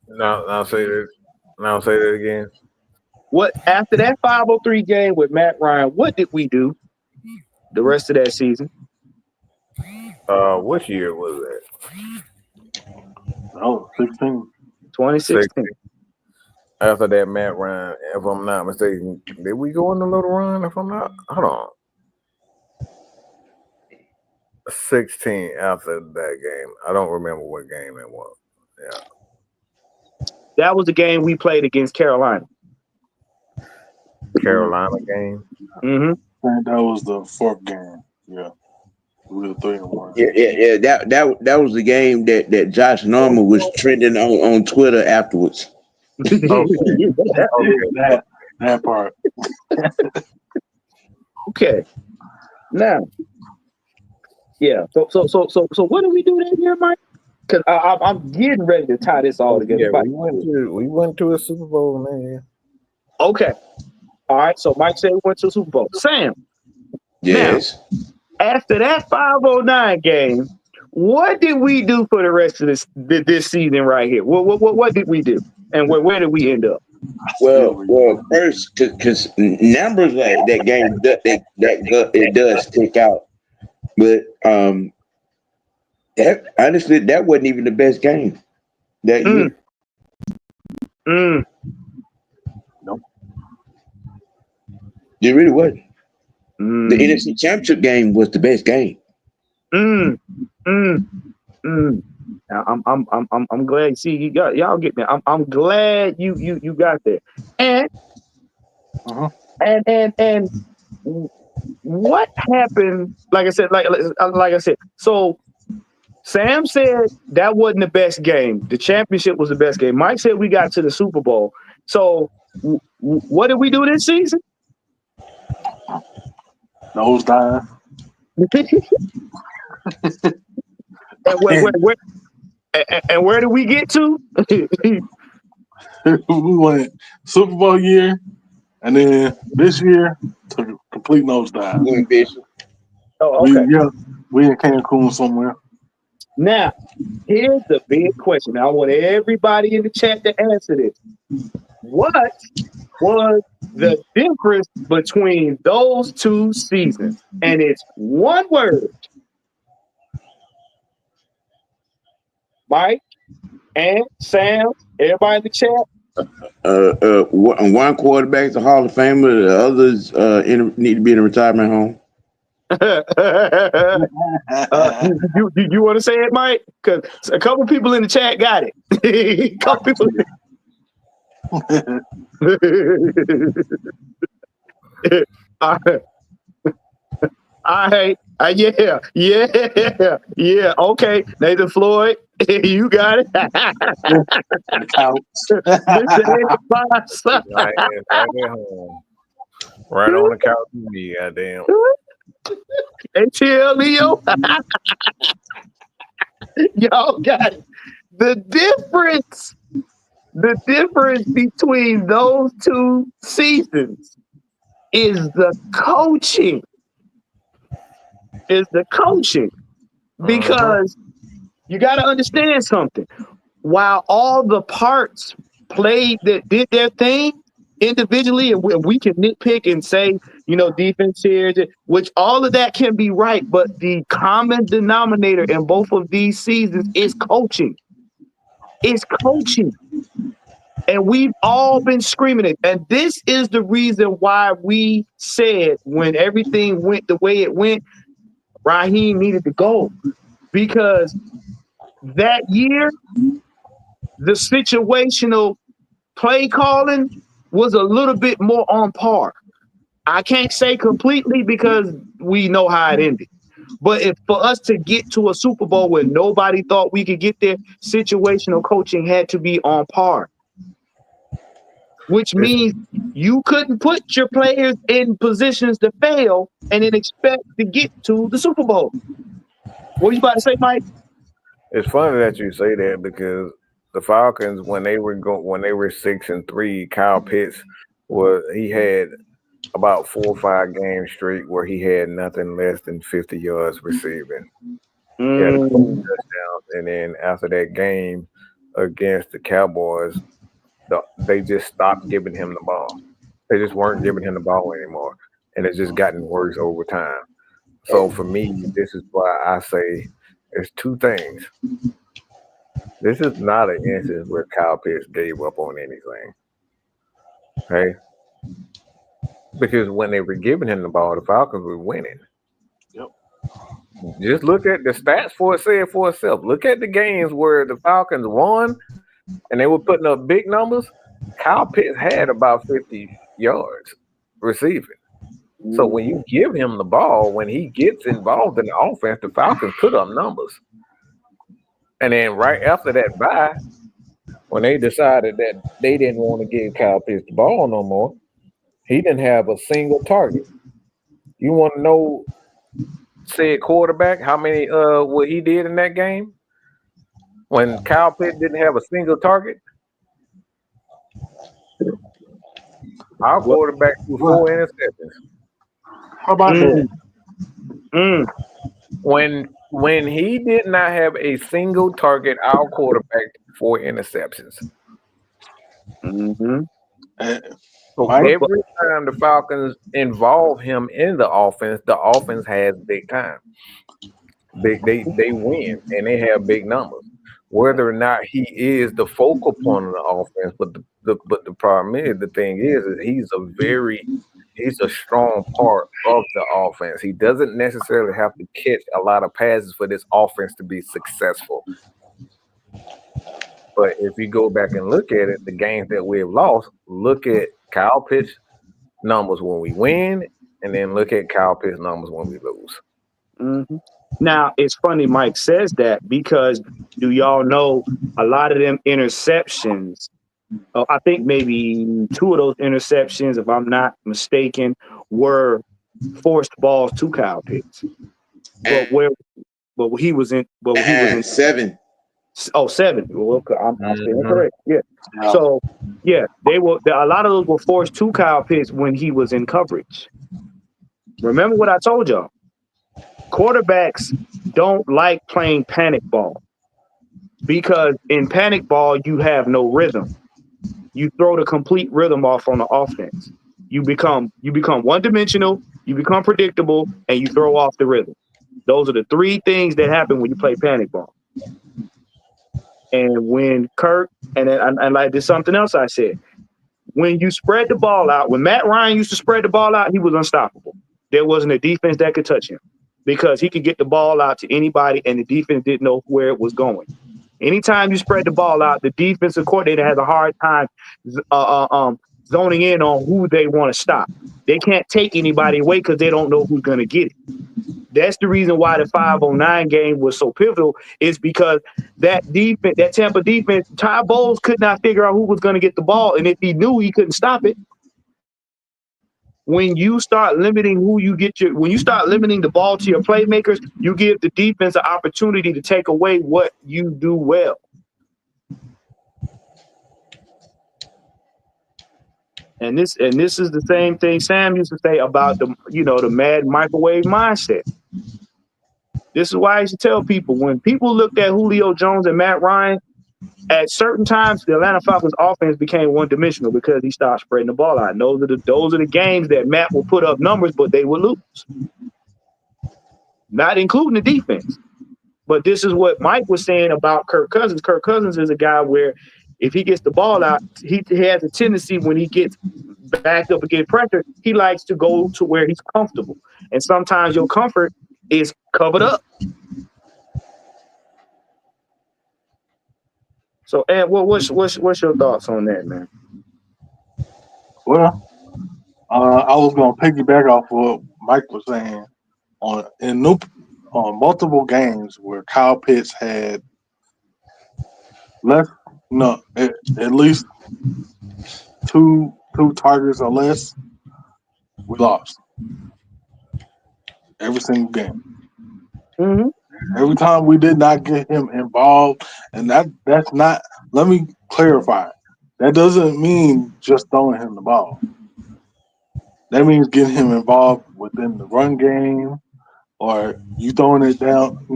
Now say that. Now say that again. What after that 503 game with Matt Ryan? What did we do the rest of that season? What year was that? Oh, 16. 2016. After that Matt Ryan, if I'm not mistaken, did we go on a little run? If I'm not, hold on. 16 after that game. I don't remember what game it was. Yeah. That was the game we played against Carolina. Carolina game. Mm-hmm. And that was the 4th game. Yeah. We were 3-1. Yeah. That was the game that Josh Norman was trending on Twitter afterwards. That part. Okay. Now, yeah. So what do we do that year, Mike? Because I'm getting ready to tie this all together. Yeah, we went to a Super Bowl, man. Okay. All right. So Mike said we went to the Super Bowl. Sam. Yes. Now, after that 509 game, what did we do for the rest of this season right here? What did we do, and where did we end up? Well, first, because numbers like that game, it does stick out. But honestly, that wasn't even the best game that year. Nope. It really wasn't. The NFC Championship game was the best game. Now, I'm glad. See, y'all get me. I'm glad you got there. And what happened? Like I said, like I said. So Sam said that wasn't the best game. The championship was the best game. Mike said we got to the Super Bowl. So what did we do this season? Nose dive. And where did we get to? We went Super Bowl year, and then this year took a complete nosedive. Win Bishop. Oh, okay. We in Cancun somewhere. Now, here's the big question. I want everybody in the chat to answer this. What was the difference between those two seasons? And it's one word. Mike and Sam, everybody in the chat. One quarterback's a Hall of Famer. The others need to be in a retirement home. You want to say it, Mike? Because a couple people in the chat got it. A couple people. All right. Yeah. Okay, Nathan Floyd, you got it. The couch. Right at home. Right on the couch with me, goddamn. And chill, Leo. Y'all got it. The difference between those two seasons is the coaching. Because you got to understand something. While all the parts played that did their thing individually, and we can nitpick and say, defense here, which all of that can be right, but the common denominator in both of these seasons is coaching. It's coaching. And we've all been screaming it. And this is the reason why we said when everything went the way it went, Raheem needed to go. Because that year, the situational play calling was a little bit more on par. I can't say completely because we know how it ended. But if for us to get to a Super Bowl where nobody thought we could get there, situational coaching had to be on par. Which means you couldn't put your players in positions to fail and then expect to get to the Super Bowl. What are you about to say, Mike? It's funny that you say that because the Falcons, when they were 6-3, Kyle Pitts he had about 4 or 5 games straight where he had nothing less than 50 yards receiving. He had a couple touchdowns, and then after that game against the Cowboys, they just stopped giving him the ball. They just weren't giving him the ball anymore, and it's just gotten worse over time. So for me, this is why I say there's two things. This is not an instance where Kyle Pitts gave up on anything. Okay? Because when they were giving him the ball, the Falcons were winning. Yep. Just look at the stats for itself. Look at the games where the Falcons won and they were putting up big numbers. Kyle Pitts had about 50 yards receiving. So when you give him the ball, when he gets involved in the offense, the Falcons put up numbers. And then right after that bye, when they decided that they didn't want to give Kyle Pitts the ball no more, he didn't have a single target. You want to know, said quarterback, how many what he did in that game? When Kyle Pitts didn't have a single target? Our quarterback threw 4 interceptions. How about that? When he did not have a single target, our quarterback threw 4 interceptions. So every time the Falcons involve him in the offense has big time. They win and they have big numbers. Whether or not he is the focal point of the offense, but the problem is he's a strong part of the offense. He doesn't necessarily have to catch a lot of passes for this offense to be successful. But if you go back and look at it, the games that we have lost, look at Kyle Pitts numbers when we win and then look at Kyle Pitts' numbers when we lose. Mm-hmm. Now, it's funny Mike says that because do y'all know a lot of them interceptions, I think maybe 2 of those interceptions, if I'm not mistaken, were forced balls to Kyle Pitts. But he was in 7. Oh, 7. Well, I'm saying correct. Yeah. Yeah. So, yeah, a lot of those were forced to Kyle Pitts when he was in coverage. Remember what I told y'all. Quarterbacks don't like playing panic ball because in panic ball, you have no rhythm. You throw the complete rhythm off on the offense. You become one-dimensional, you become predictable, and you throw off the rhythm. Those are the 3 things that happen when you play panic ball. And when Kirk, and like there's something else I said, when you spread the ball out, when Matt Ryan used to spread the ball out, he was unstoppable. There wasn't a defense that could touch him because he could get the ball out to anybody and the defense didn't know where it was going. Anytime you spread the ball out, the defensive coordinator has a hard time zoning in on who they want to stop. They can't take anybody away because they don't know who's going to get it. That's the reason why the 509 game was so pivotal, is because that Tampa defense, Ty Bowles could not figure out who was going to get the ball. And if he knew, he couldn't stop it. When you start limiting when you start limiting the ball to your playmakers, you give the defense an opportunity to take away what you do well. And this is the same thing Sam used to say about the mad microwave mindset. This is why I used to tell people, when people looked at Julio Jones and Matt Ryan, at certain times the Atlanta Falcons offense became one-dimensional because he stopped spreading the ball out. And those are the games that Matt will put up numbers, but they will lose. Not including the defense. But this is what Mike was saying about Kirk Cousins. Kirk Cousins is a guy where if he gets the ball out, he has a tendency when he gets backed up against pressure, he likes to go to where he's comfortable. And sometimes your comfort is covered up. So, Ed, what's your thoughts on that, man? Well, I was going to piggyback off what Mike was saying on multiple games where Kyle Pitts had at least two targets or less. We lost every single game. Mm-hmm. Every time we did not get him involved, and that's not. Let me clarify. That doesn't mean just throwing him the ball. That means getting him involved within the run game, or you throwing it down,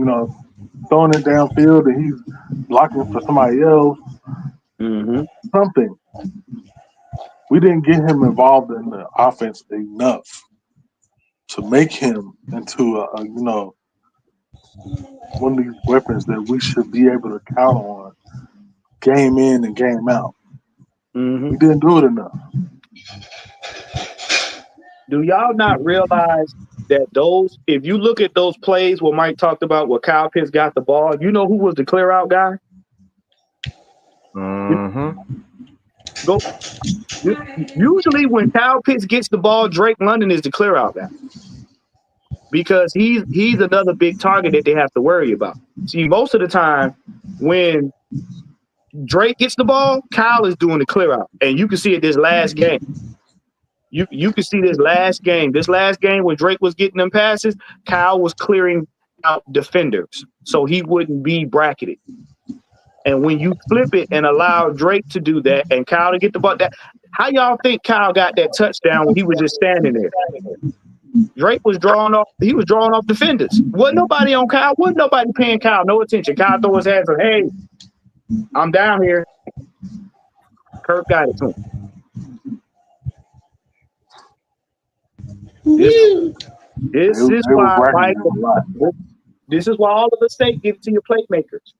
throwing it downfield, and he's blocking for somebody else. Mm-hmm. Something. We didn't get him involved in the offense enough to make him into one of these weapons that we should be able to count on game in and game out. Mm-hmm. We didn't do it enough. Do y'all not realize that if you look at those plays where Mike talked about where Kyle Pitts got the ball, you know who was the clear out guy? Mm-hmm. Usually when Kyle Pitts gets the ball, Drake London is the clear out guy. Because he's another big target that they have to worry about. See, most of the time when Drake gets the ball, Kyle is doing the clear out. And you can see it this last game. You can see this last game. This last game when Drake was getting them passes, Kyle was clearing out defenders so he wouldn't be bracketed. And when you flip it and allow Drake to do that and Kyle to get the ball, how y'all think Kyle got that touchdown when he was just standing there? Drake was drawing off defenders. Wasn't nobody on Kyle. Wasn't nobody paying Kyle no attention. Kyle throw his hands up, hey, I'm down here. Kirk got it to him. This is why all of the state give it to your playmakers.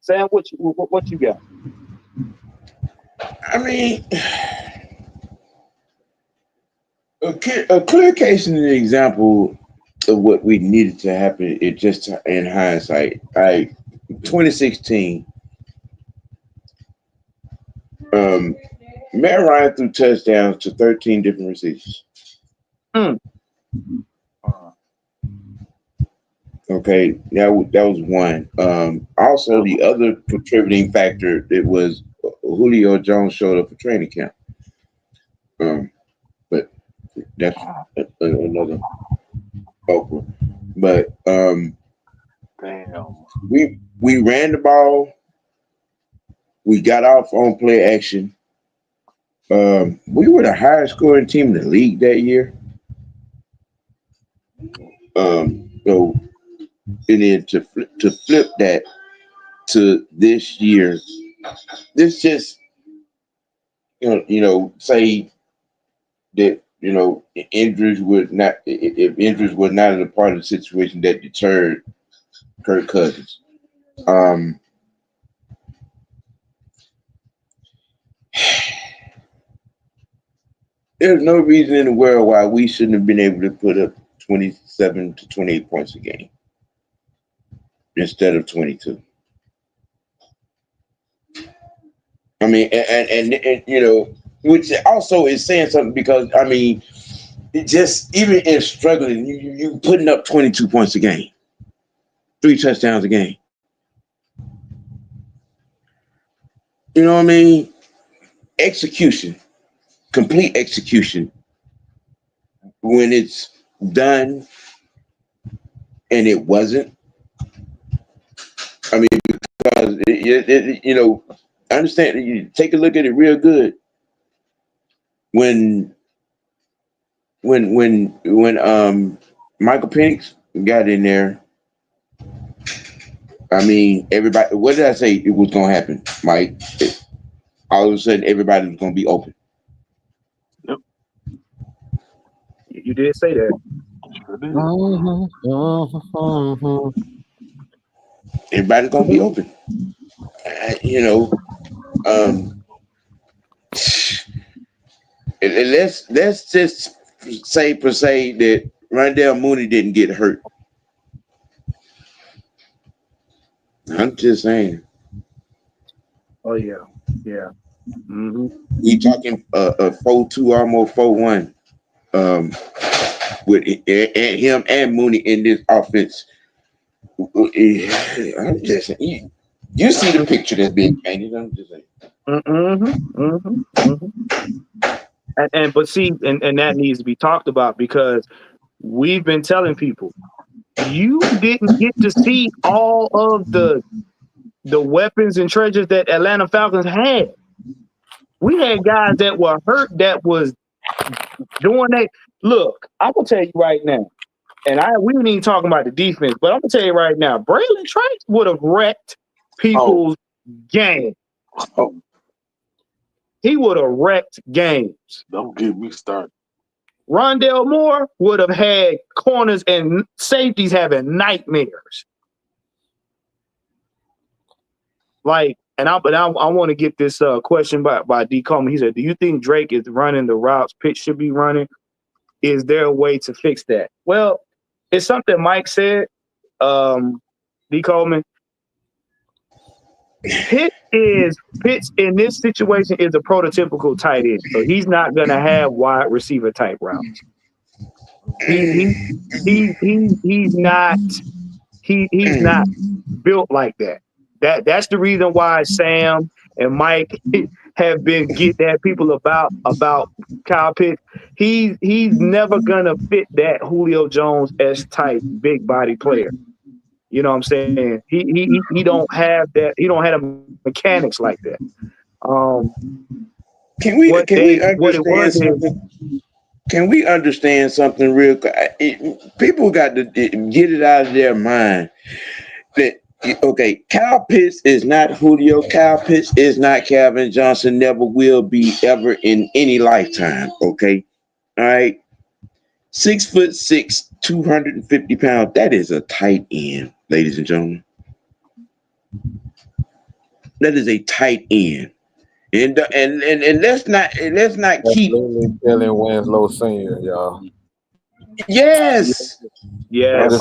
Sam, what you got? I mean, a clear case in an example of what we needed to happen. It just in hindsight, 2016, Matt Ryan threw touchdowns to 13 different receivers. Okay, that was one. Also, the other contributing factor, it was Julio Jones showed up for training camp. But that's another Oprah. But Damn. we ran the ball. We got off on play action. We were the highest scoring team in the league that year. So and then to flip that to this year, this just say that injuries would not, if injuries were not a part of the situation that deterred Kirk Cousins. There's no reason in the world why we shouldn't have been able to put up 27 to 28 points a game instead of 22. I mean, and which also is saying something, because I mean, it just, even in struggling, you putting up 22 points a game, 3 touchdowns a game. You know what I mean? Execution, complete execution. When it's done and it wasn't, I mean, because understand, you take a look at it real good. When Michael Penix got in there, I mean, everybody, what did I say it was going to happen, Mike? All of a sudden, everybody was going to be open. Yep. You did say that. Everybody's going to be open. Let's just say per se that Rondell Mooney didn't get hurt. I'm just saying. Oh yeah. Mm-hmm. We talking a 4-2, almost 4-1, with him and Mooney in this offense. I'm just saying, you see the picture that's being painted. I'm just saying. And but see, and that needs to be talked about, because we've been telling people, you didn't get to see all of the weapons and treasures that Atlanta Falcons had. We had guys that were hurt that was doing that. Look, I'm gonna tell you right now, and we ain't even talking about the defense, but I'm gonna tell you right now, Braylon Trice would have wrecked people's game. He would have wrecked games. Don't get me started. Rondell Moore would have had corners and safeties having nightmares. Like, and I want to get this question by D. Coleman. He said, "Do you think Drake is running the routes Pitts should be running? Is there a way to fix that?" Well, it's something Mike said. D. Coleman. Pitts in this situation is a prototypical tight end, so he's not gonna have wide receiver type routes. He's not built like that. That's the reason why Sam and Mike have been getting at people about Kyle Pitts. He's never gonna fit that Julio Jones S type big body player. You know what I'm saying? He don't have that. He don't have the mechanics like that. Can we understand something? Can we understand something real quick? People got to get it out of their mind that, okay, Kyle Pitts is not Julio. Kyle Pitts is not Calvin Johnson. Never will be ever in any lifetime. Okay, all right. 6'6", 250 pounds. That is a tight end, ladies and gentlemen. That is a tight end. And let's not keep Kellen Winslow Senior, y'all. Yes. Yes.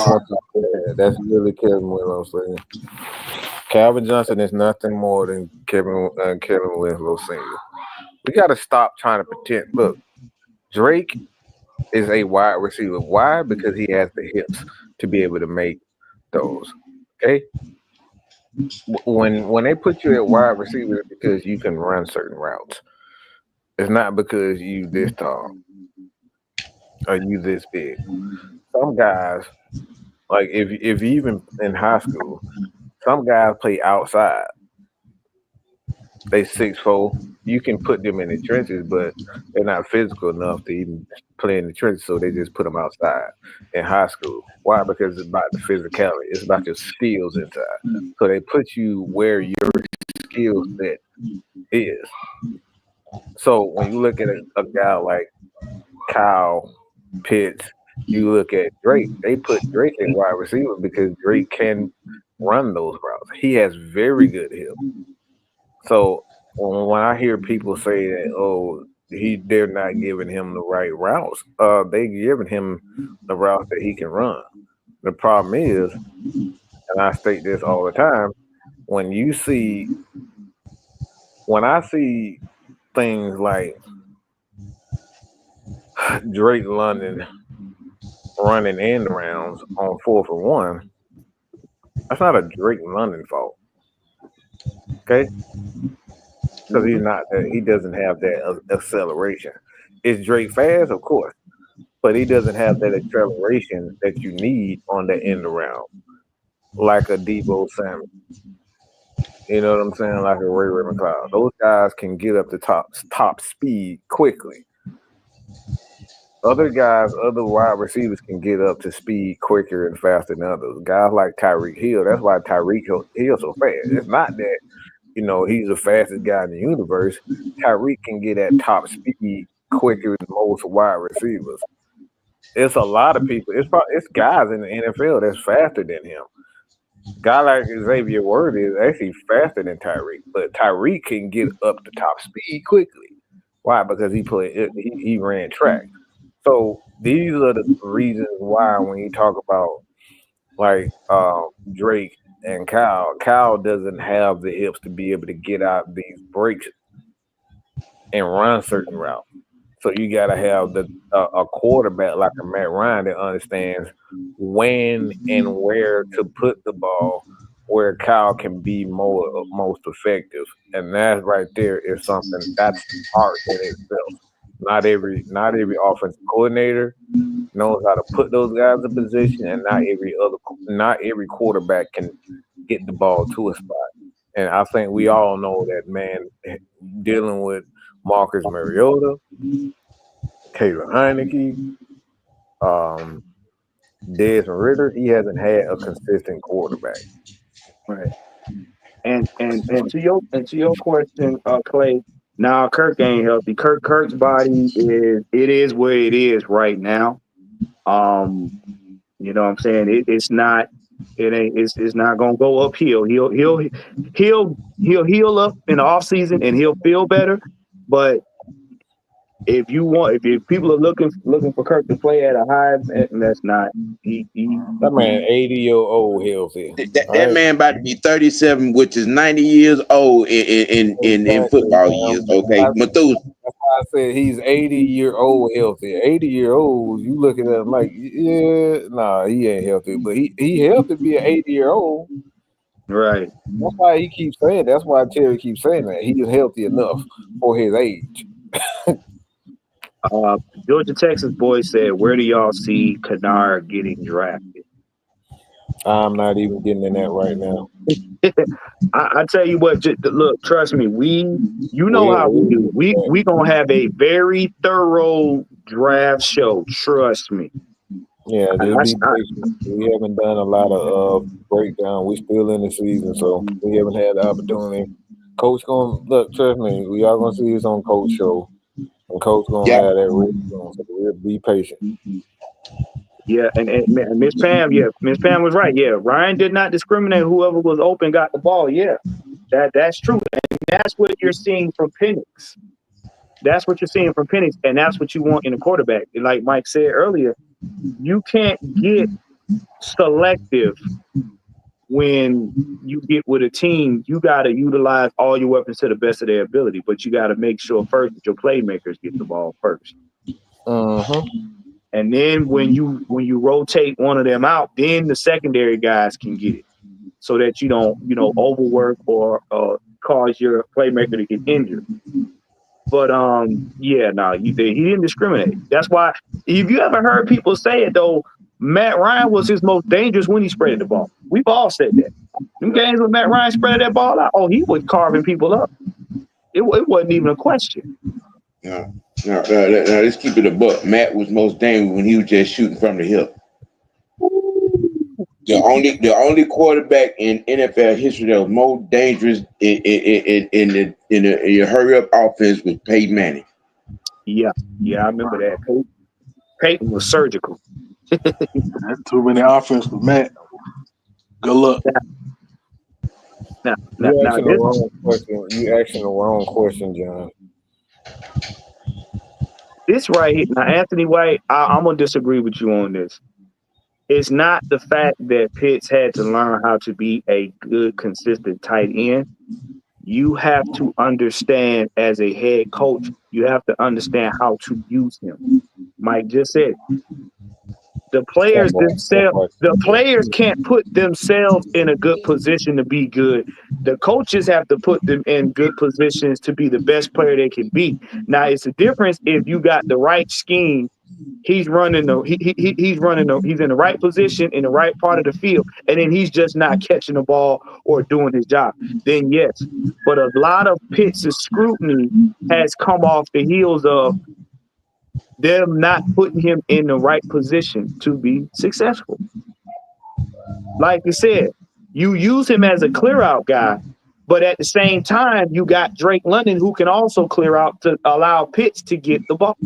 That's really Kellen Winslow Senior. Calvin Johnson is nothing more than Kevin Winslow Sr. We got to stop trying to pretend. Look, Drake is a wide receiver. Why? Because he has the hips to be able to make those. Okay. When they put you at wide receiver, it's because you can run certain routes. It's not because you this tall or you this big. Some guys, like if even in high school, some guys play outside. They 6'4". You can put them in the trenches, but they're not physical enough to even play in the trenches, so they just put them outside in high school. Why? Because it's about the physicality. It's about your skills inside. So they put you where your skill set is. So when you look at a guy like Kyle Pitts, you look at Drake. They put Drake at wide receiver because Drake can run those routes. He has very good hips. So when I hear people say that, oh, they're not giving him the right routes, they giving him the routes that he can run. The problem is, and I state this all the time, when I see things like Drake London running end rounds on 4th and 1, that's not a Drake London fault. Okay? Because he doesn't have that acceleration. Is Drake fast? Of course. But he doesn't have that acceleration that you need on the end around, like a Debo Samuel. You know what I'm saying? Like a Ray McLeod. Those guys can get up to top speed quickly. Other wide receivers can get up to speed quicker and faster than others. Guys like Tyreek Hill, that's why Tyreek Hill so fast. It's not that, he's the fastest guy in the universe. Tyreek can get at top speed quicker than most wide receivers. It's a lot of people. It's guys in the NFL that's faster than him. Guy like Xavier Worthy is actually faster than Tyreek, but Tyreek can get up to top speed quickly. Why? Because he ran track. So these are the reasons why when you talk about like Drake and Kyle doesn't have the hips to be able to get out these breaks and run certain routes. So you got to have a quarterback like a Matt Ryan that understands when and where to put the ball where Kyle can be most effective. And that right there is something that's art in itself. Not every offensive coordinator knows how to put those guys in position, and not every quarterback can get the ball to a spot. And I think we all know that, man, dealing with Marcus Mariota, Taylor Heineke, Desmond Ritter, he hasn't had a consistent quarterback. Right. And to your question, Clay. Now Kirk ain't healthy. Kirk's body is where it is right now. You know what I'm saying? It's not gonna go uphill. He'll heal up in the off season and he'll feel better. But if people are looking for Kirk to play at a high, and that's not that man 80-year-old healthy. That man about to be 37, which is 90 years old in football years. Okay, Methuselah. That's why I said he's 80-year-old healthy. 80-year-olds, you looking at him like, he ain't healthy, but he healthy to be an 80-year-old. Right. That's why he keeps saying. That's why Terry keeps saying that he's healthy enough for his age. Georgia Texas boy said, "Where do y'all see Kennard getting drafted?" I'm not even getting in that right now. I tell you what, look, trust me, how we do. We gonna have a very thorough draft show. Trust me. Yeah, just be patient. We haven't done a lot of breakdown. We still in the season, so we haven't had the opportunity. Coach trust me, we are gonna see this on Coach show. And Coach gonna have that ready on, so we'll be patient. Yeah, and Miss Pam was right. Yeah, Ryan did not discriminate. Whoever was open got the ball. Yeah, that's true, and that's what you're seeing from Penix. That's what you're seeing from Penix, and that's what you want in a quarterback. Like Mike said earlier, you can't get selective when you get with a team, you got to utilize all your weapons to the best of their ability, but you got to make sure first that your playmakers get the ball first. And then when you rotate one of them out, then the secondary guys can get it, so that you don't overwork or cause your playmaker to get injured. But he didn't discriminate. That's why, if you ever heard people say it though, Matt Ryan was his most dangerous when he spread the ball. We've all said that. Them games when Matt Ryan spread that ball out, he was carving people up. It wasn't even a question. No, let's keep it a buck. Matt was most dangerous when he was just shooting from the hip. The only quarterback in NFL history that was more dangerous in the hurry up offense was Peyton Manning. Yeah, I remember that. Peyton was surgical. That's too many offense with Matt. Good luck. You asking the wrong question, John. This right here, now Anthony White, I'm gonna disagree with you on this. It's not the fact that Pitts had to learn how to be a good, consistent tight end. You have to understand, as a head coach, you have to understand how to use him. Mike just said it. The players can't put themselves in a good position to be good. The coaches have to put them in good positions to be the best player they can be. Now, it's a difference if you got the right scheme. He's running he's in the right position in the right part of the field, and then he's just not catching the ball or doing his job. Then yes, but a lot of Pitts' scrutiny has come off the heels of them not putting him in the right position to be successful. Like you said, you use him as a clear out guy, but at the same time, you got Drake London who can also clear out to allow Pitts to get the ball.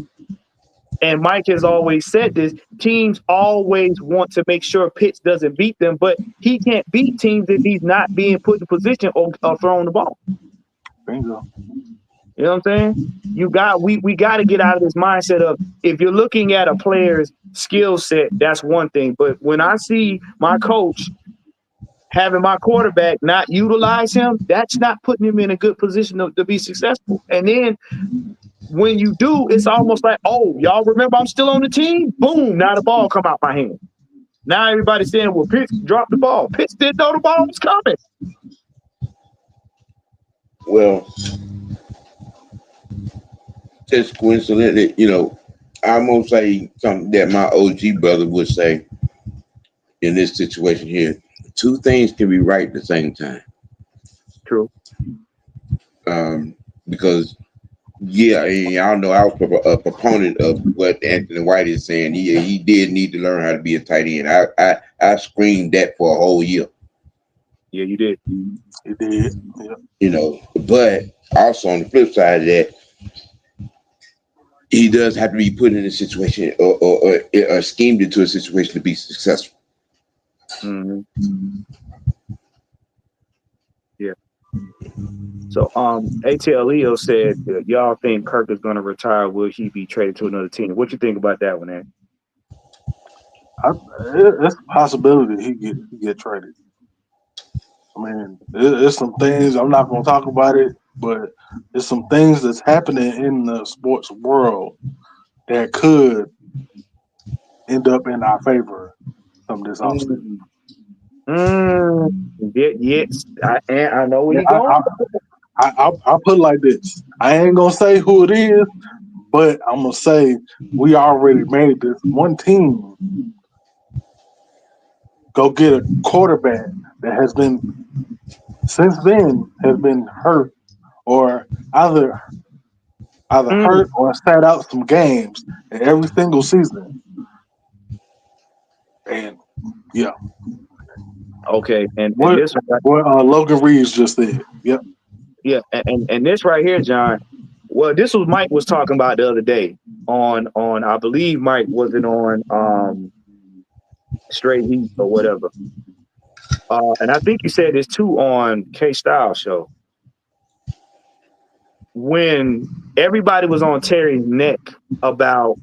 And Mike has always said this, teams always want to make sure Pitts doesn't beat them, but he can't beat teams if he's not being put in position or throwing the ball. Bingo. You know what I'm saying? We got to get out of this mindset of, if you're looking at a player's skill set, that's one thing. But when I see my coach having my quarterback not utilize him, that's not putting him in a good position to be successful. And then when you do, it's almost like, oh, y'all remember I'm still on the team? Boom, now the ball come out my hand. Now everybody's saying, well, Pitts dropped the ball. Pitts didn't know the ball was coming. Well, just coincidentally, I'm going to say something that my OG brother would say in this situation here. Two things can be right at the same time. True. Because, y'all know I was a proponent of what Anthony White is saying. He did need to learn how to be a tight end. I screamed that for a whole year. Yeah, you did. You did. Yeah. But also on the flip side of that, he does have to be put in a situation or schemed into a situation to be successful. Mm-hmm. Yeah. So ATL Leo said, y'all think Kirk is going to retire? Will he be traded to another team? What you think about that one, Ed? It's a possibility he get traded. I mean, there's some things, I'm not going to talk about it, but there's some things that's happening in the sports world that could end up in our favor from this offseason. Yes, I know where you're going. I'll put it like this. I ain't going to say who it is, but I'm going to say we already made this one team go get a quarterback that has been, since then, has been hurt or either hurt or sat out some games in every single season. And yeah. Okay, and what Logan Reeves just said. Yep. Yeah, and this right here, John. Well, this was Mike was talking about the other day on I believe Mike wasn't on Straight Heat or whatever. And I think you said this too on K-Style show. When everybody was on Terry's neck about,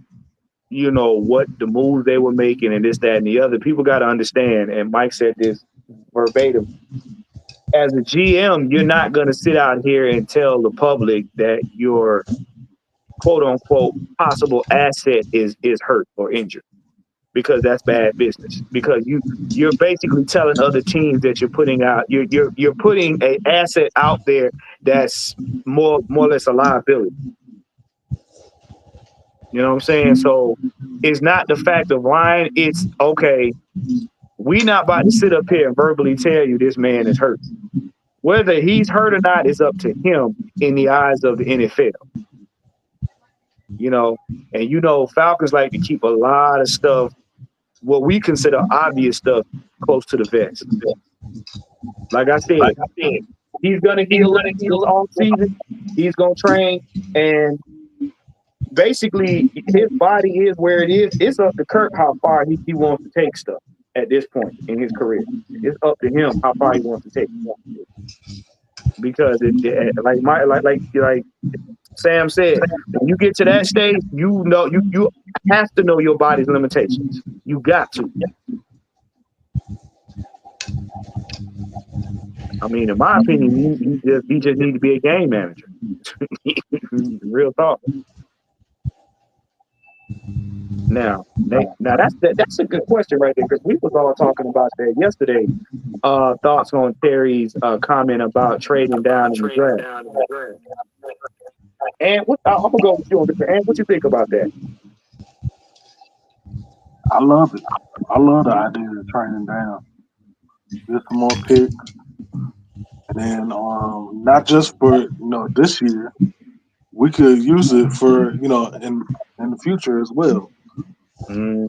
what the moves they were making and this, that, and the other, people got to understand, and Mike said this verbatim. As a GM, you're not going to sit out here and tell the public that your quote unquote possible asset is hurt or injured, because that's bad business. Because you're basically telling other teams that you're putting a asset out there that's more or less a liability. You know what I'm saying? So it's not the fact of lying. It's okay. We not about to sit up here and verbally tell you this man is hurt. Whether he's hurt or not is up to him in the eyes of the NFL. You know, and Falcons like to keep a lot of stuff, what we consider obvious stuff, close to the vest. Like I said, he's gonna heal up this off season. He's gonna train, and basically his body is where it is. It's up to Kirk how far he wants to take stuff at this point in his career. It's up to him how far he wants to take it. Because like Sam said, when you get to that stage, you have to know your body's limitations. You got to. I mean, in my opinion, he just need to be a game manager. Real talk. Now that's a good question right there, because we was all talking about that yesterday. Thoughts on Terry's comment about trading down in the draft. And I'm gonna go with you on this. And what you think about that? I love it. I love the idea of trading down, get some more picks, and then not just for this year, we could use it for in the future as well, and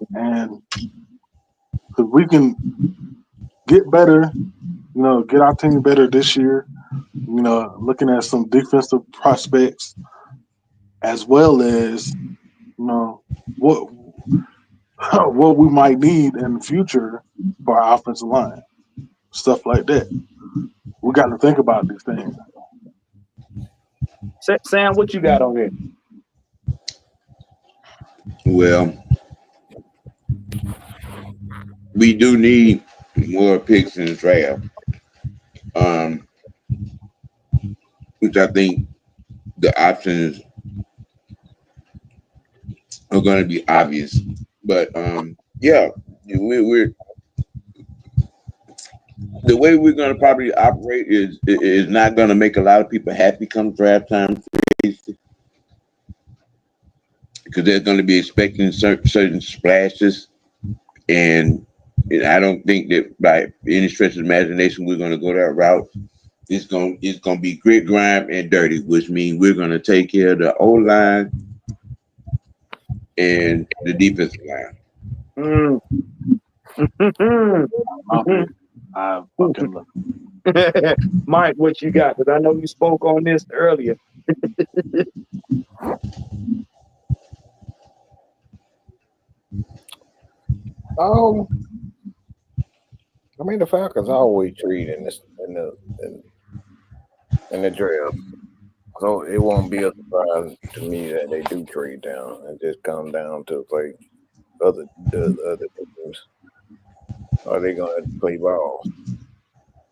because we can get better, get our team better this year. Looking at some defensive prospects, as well as what we might need in the future for our offensive line, stuff like that. We got to think about these things. Sam, what you got on it? Well, we do need more picks in the draft, which I think the options are going to be obvious. But yeah, we're the way we're going to probably operate is not going to make a lot of people happy come draft time, because they're going to be expecting certain splashes, and I don't think that by any stretch of imagination we're going to go that route. It's going to be grit, grime, and dirty, which means we're going to take care of the O-line and the defensive line. I fucking love it. Mike, what you got? Because I know you spoke on this earlier. I mean, the Falcons always trade in the draft, so it won't be a surprise to me that they do trade down. It just comes down to like the other teams. Are they going to play ball?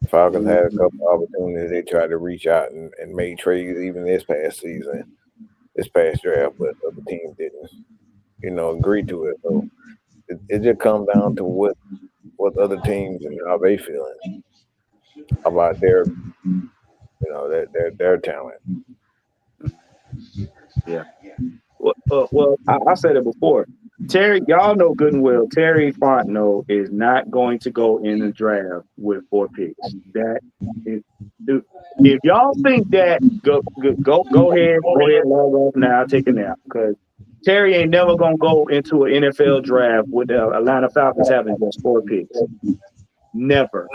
The Falcons had a couple opportunities. They tried to reach out and make trades even this past draft, but other teams didn't, agree to it. So it just comes down to what other teams and how they feeling about their talent. Yeah. Well, I said it before. Terry, y'all know good and well, Terry Fontenot is not going to go in the draft with 4 picks. If y'all think that, go ahead, log off now, take a nap, because Terry ain't never gonna go into an NFL draft with the Atlanta Falcons having just 4 picks. Never.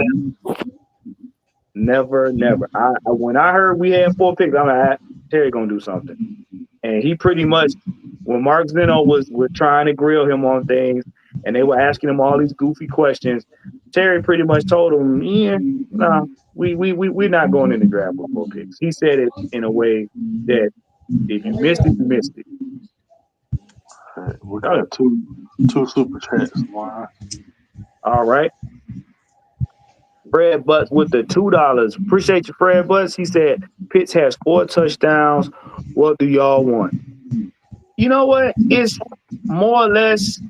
When I heard we had 4 picks, I'm like, Terry gonna do something. And he pretty much, when Mark Zeno was trying to grill him on things, and they were asking him all these goofy questions, Terry pretty much told him, we're not going in the draft with 4 picks. He said it in a way that if you missed it, you missed it. We got two super chats. All right. Fred Butts with the $2. Appreciate you, Fred Butts. He said Pitts has 4 touchdowns. What do y'all want? You know what? It's more or less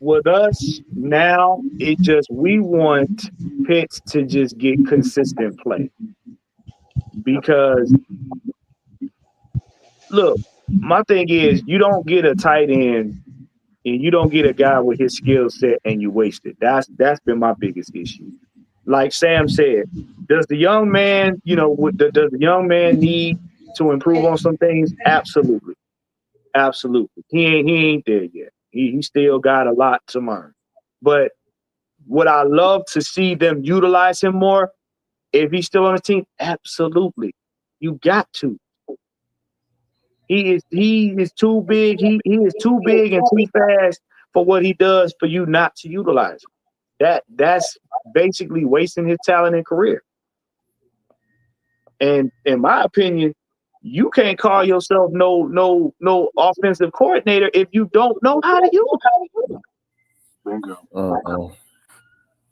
with us now. It just we want Pitts to just get consistent play because look, my thing is you don't get a tight end and you don't get a guy with his skill set and you waste it. That's been my biggest issue. Like Sam said, does the young man, does the young man need to improve on some things? Absolutely. Absolutely. He ain't there yet. He still got a lot to learn. But would I love to see them utilize him more if he's still on the team? Absolutely. You got to. He is too big. He is too big and too fast for what he does for you not to utilize him. That's basically wasting his talent and career. And in my opinion, you can't call yourself no offensive coordinator if you don't know how to use it. Bingo.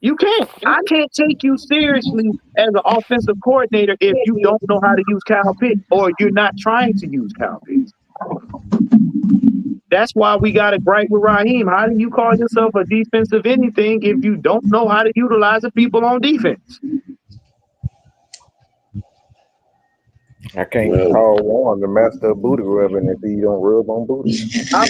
You can't. I can't take you seriously as an offensive coordinator if you don't know how to use Kyle Pitts or you're not trying to use Kyle Pitts. That's why we got it right with Raheem. How do you call yourself a defensive anything if you don't know how to utilize the people on defense? I can't call Warren the master of booty rubbing if he don't rub on booty. I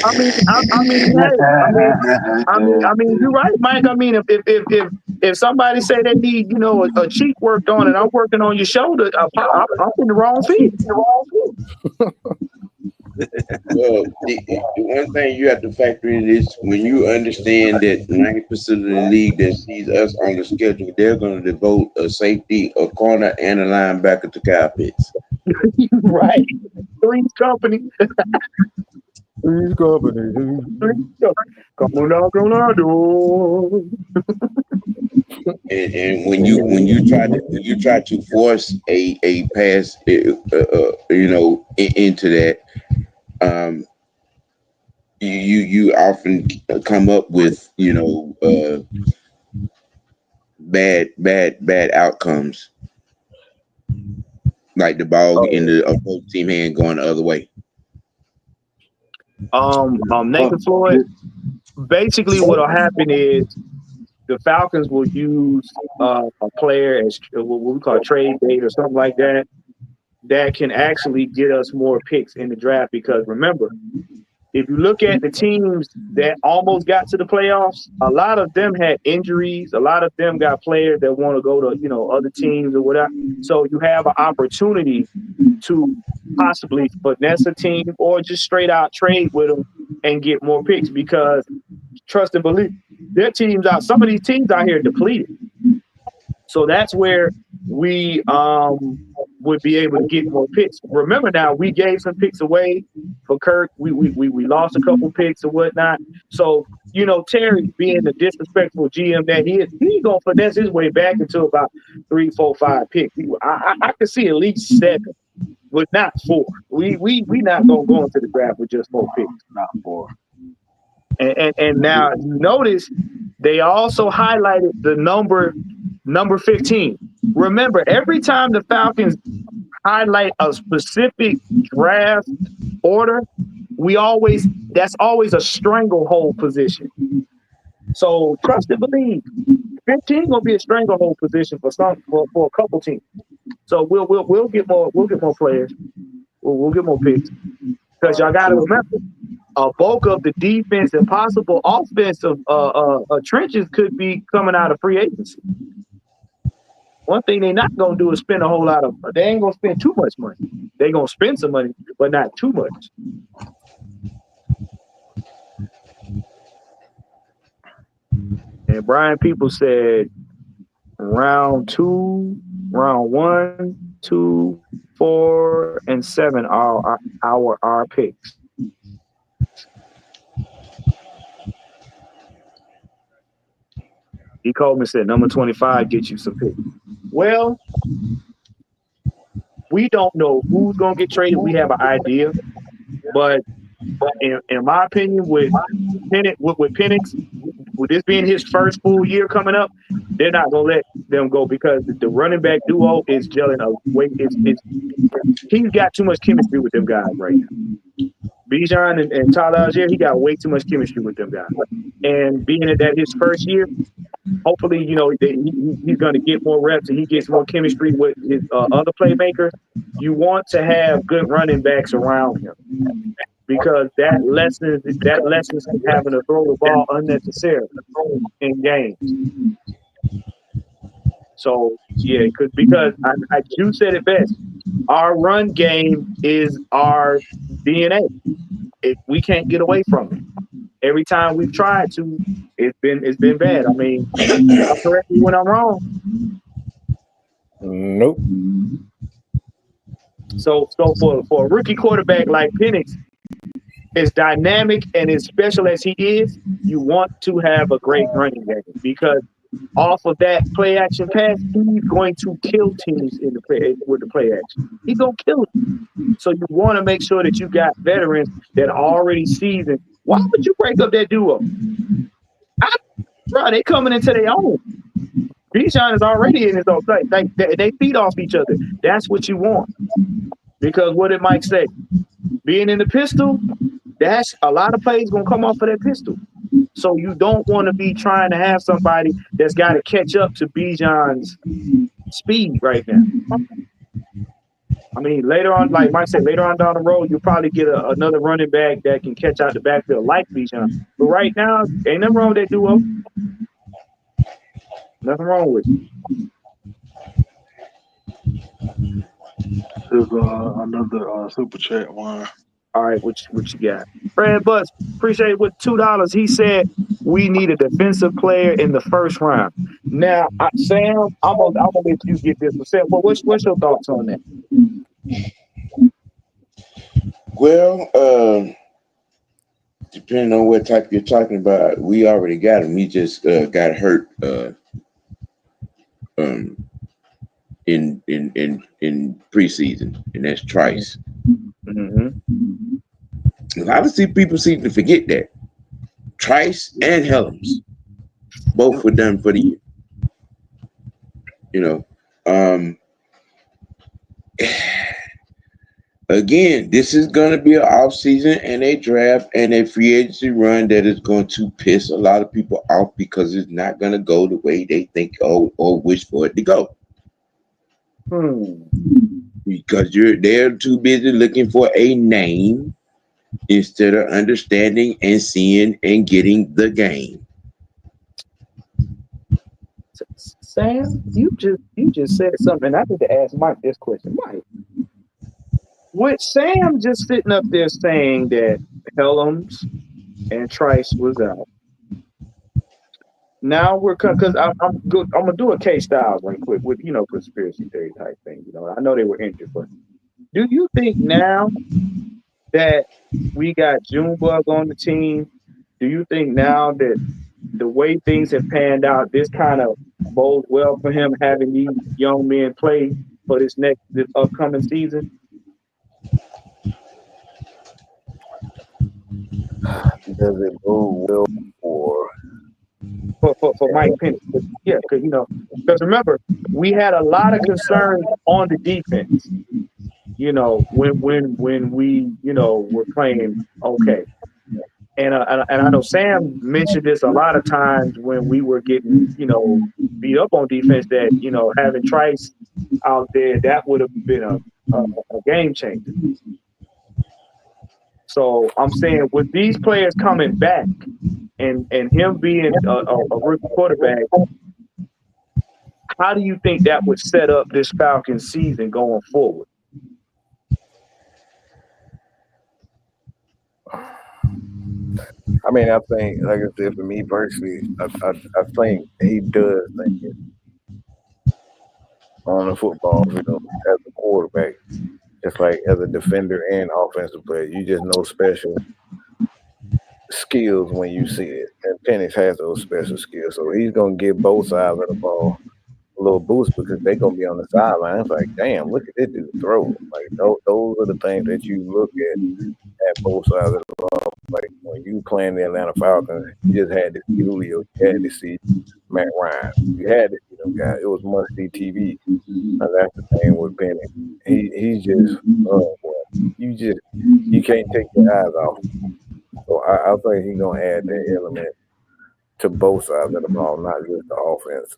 mean, you're right, Mike. I mean, if somebody say they need, a cheek worked on, and I'm working on your shoulder, I'm in the wrong feet. Well, the one thing you have to factor in is when you understand that 90% of the league that sees us on the schedule, they're going to devote a safety, a corner, and a linebacker to Kyle Pitts. Right. Three's company. Three's company. Come on knock on our door. And when you try to force a pass, into that, you often come up with bad outcomes, like the ball in the opposing team hand going the other way. Nathan Floyd. Basically, what'll happen is the Falcons will use a player as what we call trade bait or something like that. That can actually get us more picks in the draft because remember, if you look at the teams that almost got to the playoffs, a lot of them had injuries. A lot of them got players that want to go to, other teams or whatever. So you have an opportunity to possibly finesse a team or just straight out trade with them and get more picks because trust and believe their teams out. Some of these teams out here depleted. So that's where we would be able to get more picks. Remember now, we gave some picks away for Kirk. We lost a couple picks and whatnot. So, Terry being the disrespectful GM that he is, he's going to finesse his way back into about 3, 4, 5 picks. I could see at least 7, but not 4. We not going to go into the draft with just 4 picks. Not 4. And now notice they also highlighted the number 15. Remember, every time the Falcons highlight a specific draft order, that's always a stranglehold position. So trust and believe, 15 gonna be a stranglehold position for a couple teams. So we'll get more players. We'll get more picks because y'all got to remember a bulk of the defense and possible offensive trenches could be coming out of free agency. One thing they're not going to do is spend a whole lot of – they ain't going to spend too much money. They're going to spend some money, but not too much. And Brian People said round 2, round 1, 2, 4, and 7 are our picks. E. Coleman said number 25 gets you some picks. Well, we don't know who's going to get traded. We have an idea. But in my opinion, with Penix, with this being his first full year coming up, they're not going to let them go because the running back duo is gelling a way. He's got too much chemistry with them guys right now. Bijan and Tyler Algier, he got way too much chemistry with them guys. And being that his first year, hopefully, he's going to get more reps and he gets more chemistry with his other playmakers. You want to have good running backs around him because that lessens him having to throw the ball unnecessarily in games. So yeah, because you said it best. Our run game is our DNA. We can't get away from it. Every time we've tried to, it's been bad. I mean, I'll correct me when I'm wrong. Nope. So for a rookie quarterback like Penix, as dynamic and as special as he is, you want to have a great running game because off of that play action pass, he's going to kill teams with the play action. He's gonna kill them. So you want to make sure that you got veterans that are already seasoned. Why would you break up that duo? Bro, they coming into their own. Bijan is already in his own place. They feed off each other. That's what you want. Because what did Mike say? Being in the pistol, that's a lot of plays gonna come off of that pistol. So you don't want to be trying to have somebody that's got to catch up to Bijan's speed right now. I mean, later on, like Mike said, later on down the road, you'll probably get another running back that can catch out the backfield like Bijan. But right now, ain't nothing wrong with that duo. Nothing wrong with it. There's another super chat one. All right, what you got? Fred Butts, appreciate it with $2. He said we need a defensive player in the first round. Now, Sam, I'm gonna let you get this. Sam, what's your thoughts on that? Well, depending on what type you're talking about, we already got him. He just got hurt in preseason, and that's Trice. Mm-hmm. A lot of people seem to forget that Trice and Helms both were done for the year. Again, this is going to be an off season and a draft and a free agency run that is going to piss a lot of people off because it's not going to go the way they think or wish for it to go. Because they're too busy looking for a name instead of understanding and seeing and getting the game. Sam, you just said something. I need to ask Mike this question. Mike, with Sam just sitting up there saying that Helms and Trice was out. Now we're because I'm gonna do a K Styles right quick with conspiracy theory type thing. I know they were injured, but do you think now that we got Junebug on the team, do you think now that the way things have panned out, this kind of bodes well for him having these young men play for this upcoming season? Does it bode well for Mike Penix? Yeah, because remember, we had a lot of concerns on the defense. When we were playing okay. And I know Sam mentioned this a lot of times when we were getting, beat up on defense that, having Trice out there, that would have been a game changer. So I'm saying with these players coming back and him being a rookie quarterback, how do you think that would set up this Falcons season going forward? I mean, I think, like I said, for me personally, I think he does think it on the football field as a quarterback, just like as a defender and offensive player. You just know special skills when you see it. And Penix has those special skills. So he's going to give both sides of the ball a little boost because they're going to be on the sideline. It's like, damn, look at this dude throw. Like, those are the things that you look at both sides of the ball. Like, when you playing the Atlanta Falcons, you just had to see Julio. You had to see Matt Ryan. You had to see them guys. It was must-see TV. And that's the thing with Penny. He's just you can't take your eyes off. So I think he's gonna add that element to both sides of the ball, not just the offense.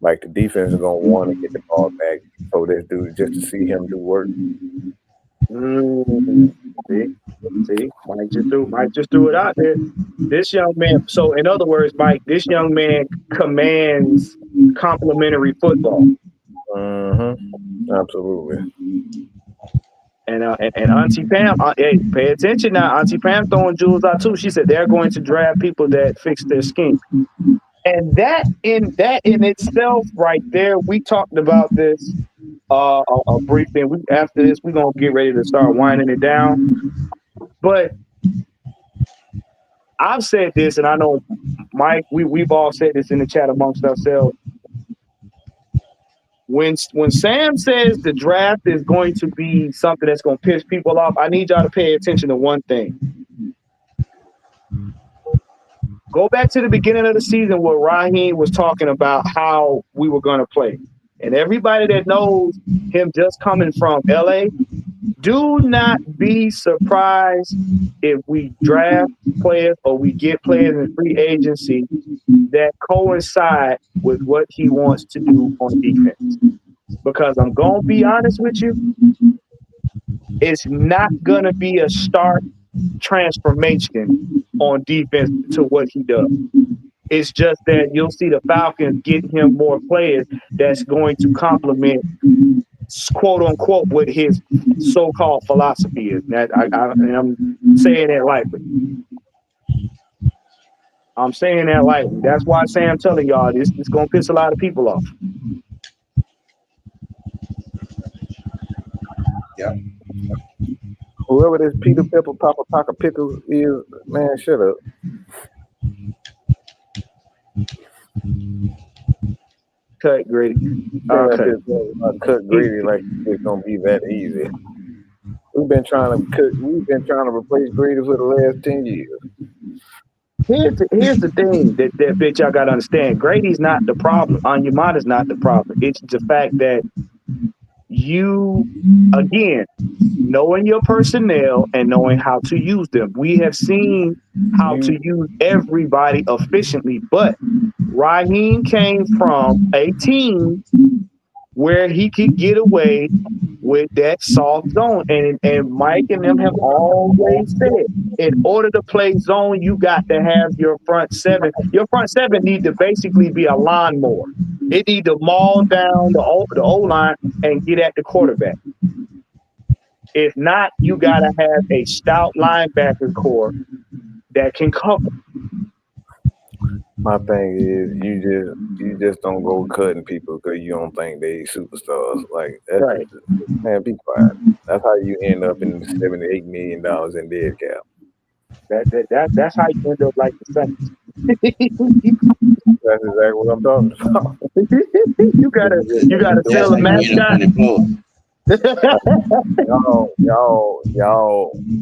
Like the defense is gonna want to get the ball back, so this dude just to see him do work. See, Mike just threw it out there. This young man. So in other words, Mike, this young man commands complimentary football. Absolutely. And Auntie Pam, hey, pay attention now. Auntie Pam throwing jewels out too. She said they're going to draft people that fix their skin. And that in itself, right there, we talked about this a brief thing. After this, we're gonna get ready to start winding it down. But I've said this, and I know Mike, we've all said this in the chat amongst ourselves. When Sam says the draft is going to be something that's going to piss people off, I need y'all to pay attention to one thing. Go back to the beginning of the season where Raheem was talking about how we were going to play. And everybody that knows him just coming from LA, do not be surprised if we draft players or we get players in free agency that coincide with what he wants to do on defense. Because I'm going to be honest with you, it's not going to be a stark transformation on defense to what he does. It's just that you'll see the Falcons get him more players that's going to complement, quote unquote, what his so-called philosophy is. That I'm saying that lightly. I'm saying that lightly. That's why Sam telling y'all this is gonna piss a lot of people off. Yeah. Whoever this Peter Pepper Papa Paka Pickles is, man, shut up. Cut Grady. Cut Grady like it's gonna be that easy. We've been trying to replace Grady for the last 10 years. Here's the thing that bitch y'all gotta understand. Grady's not the problem. Onyemata is not the problem. It's the fact that you, again, knowing your personnel and knowing how to use them. We have seen how to use everybody efficiently, but Raheem came from a team where he could get away with that soft zone. And Mike and them have always said, in order to play zone, you got to have your front seven. Your front seven need to basically be a lawnmower. It need to maul down the O-line and get at the quarterback. If not, you got to have a stout linebacker core that can cover. My thing is, you just don't go cutting people because you don't think they superstars. Like that's right. Man, be quiet. That's how you end up in $78 million in dead cap. That's how you end up like the Saints. That's exactly what I'm talking about. you gotta sell a mascot.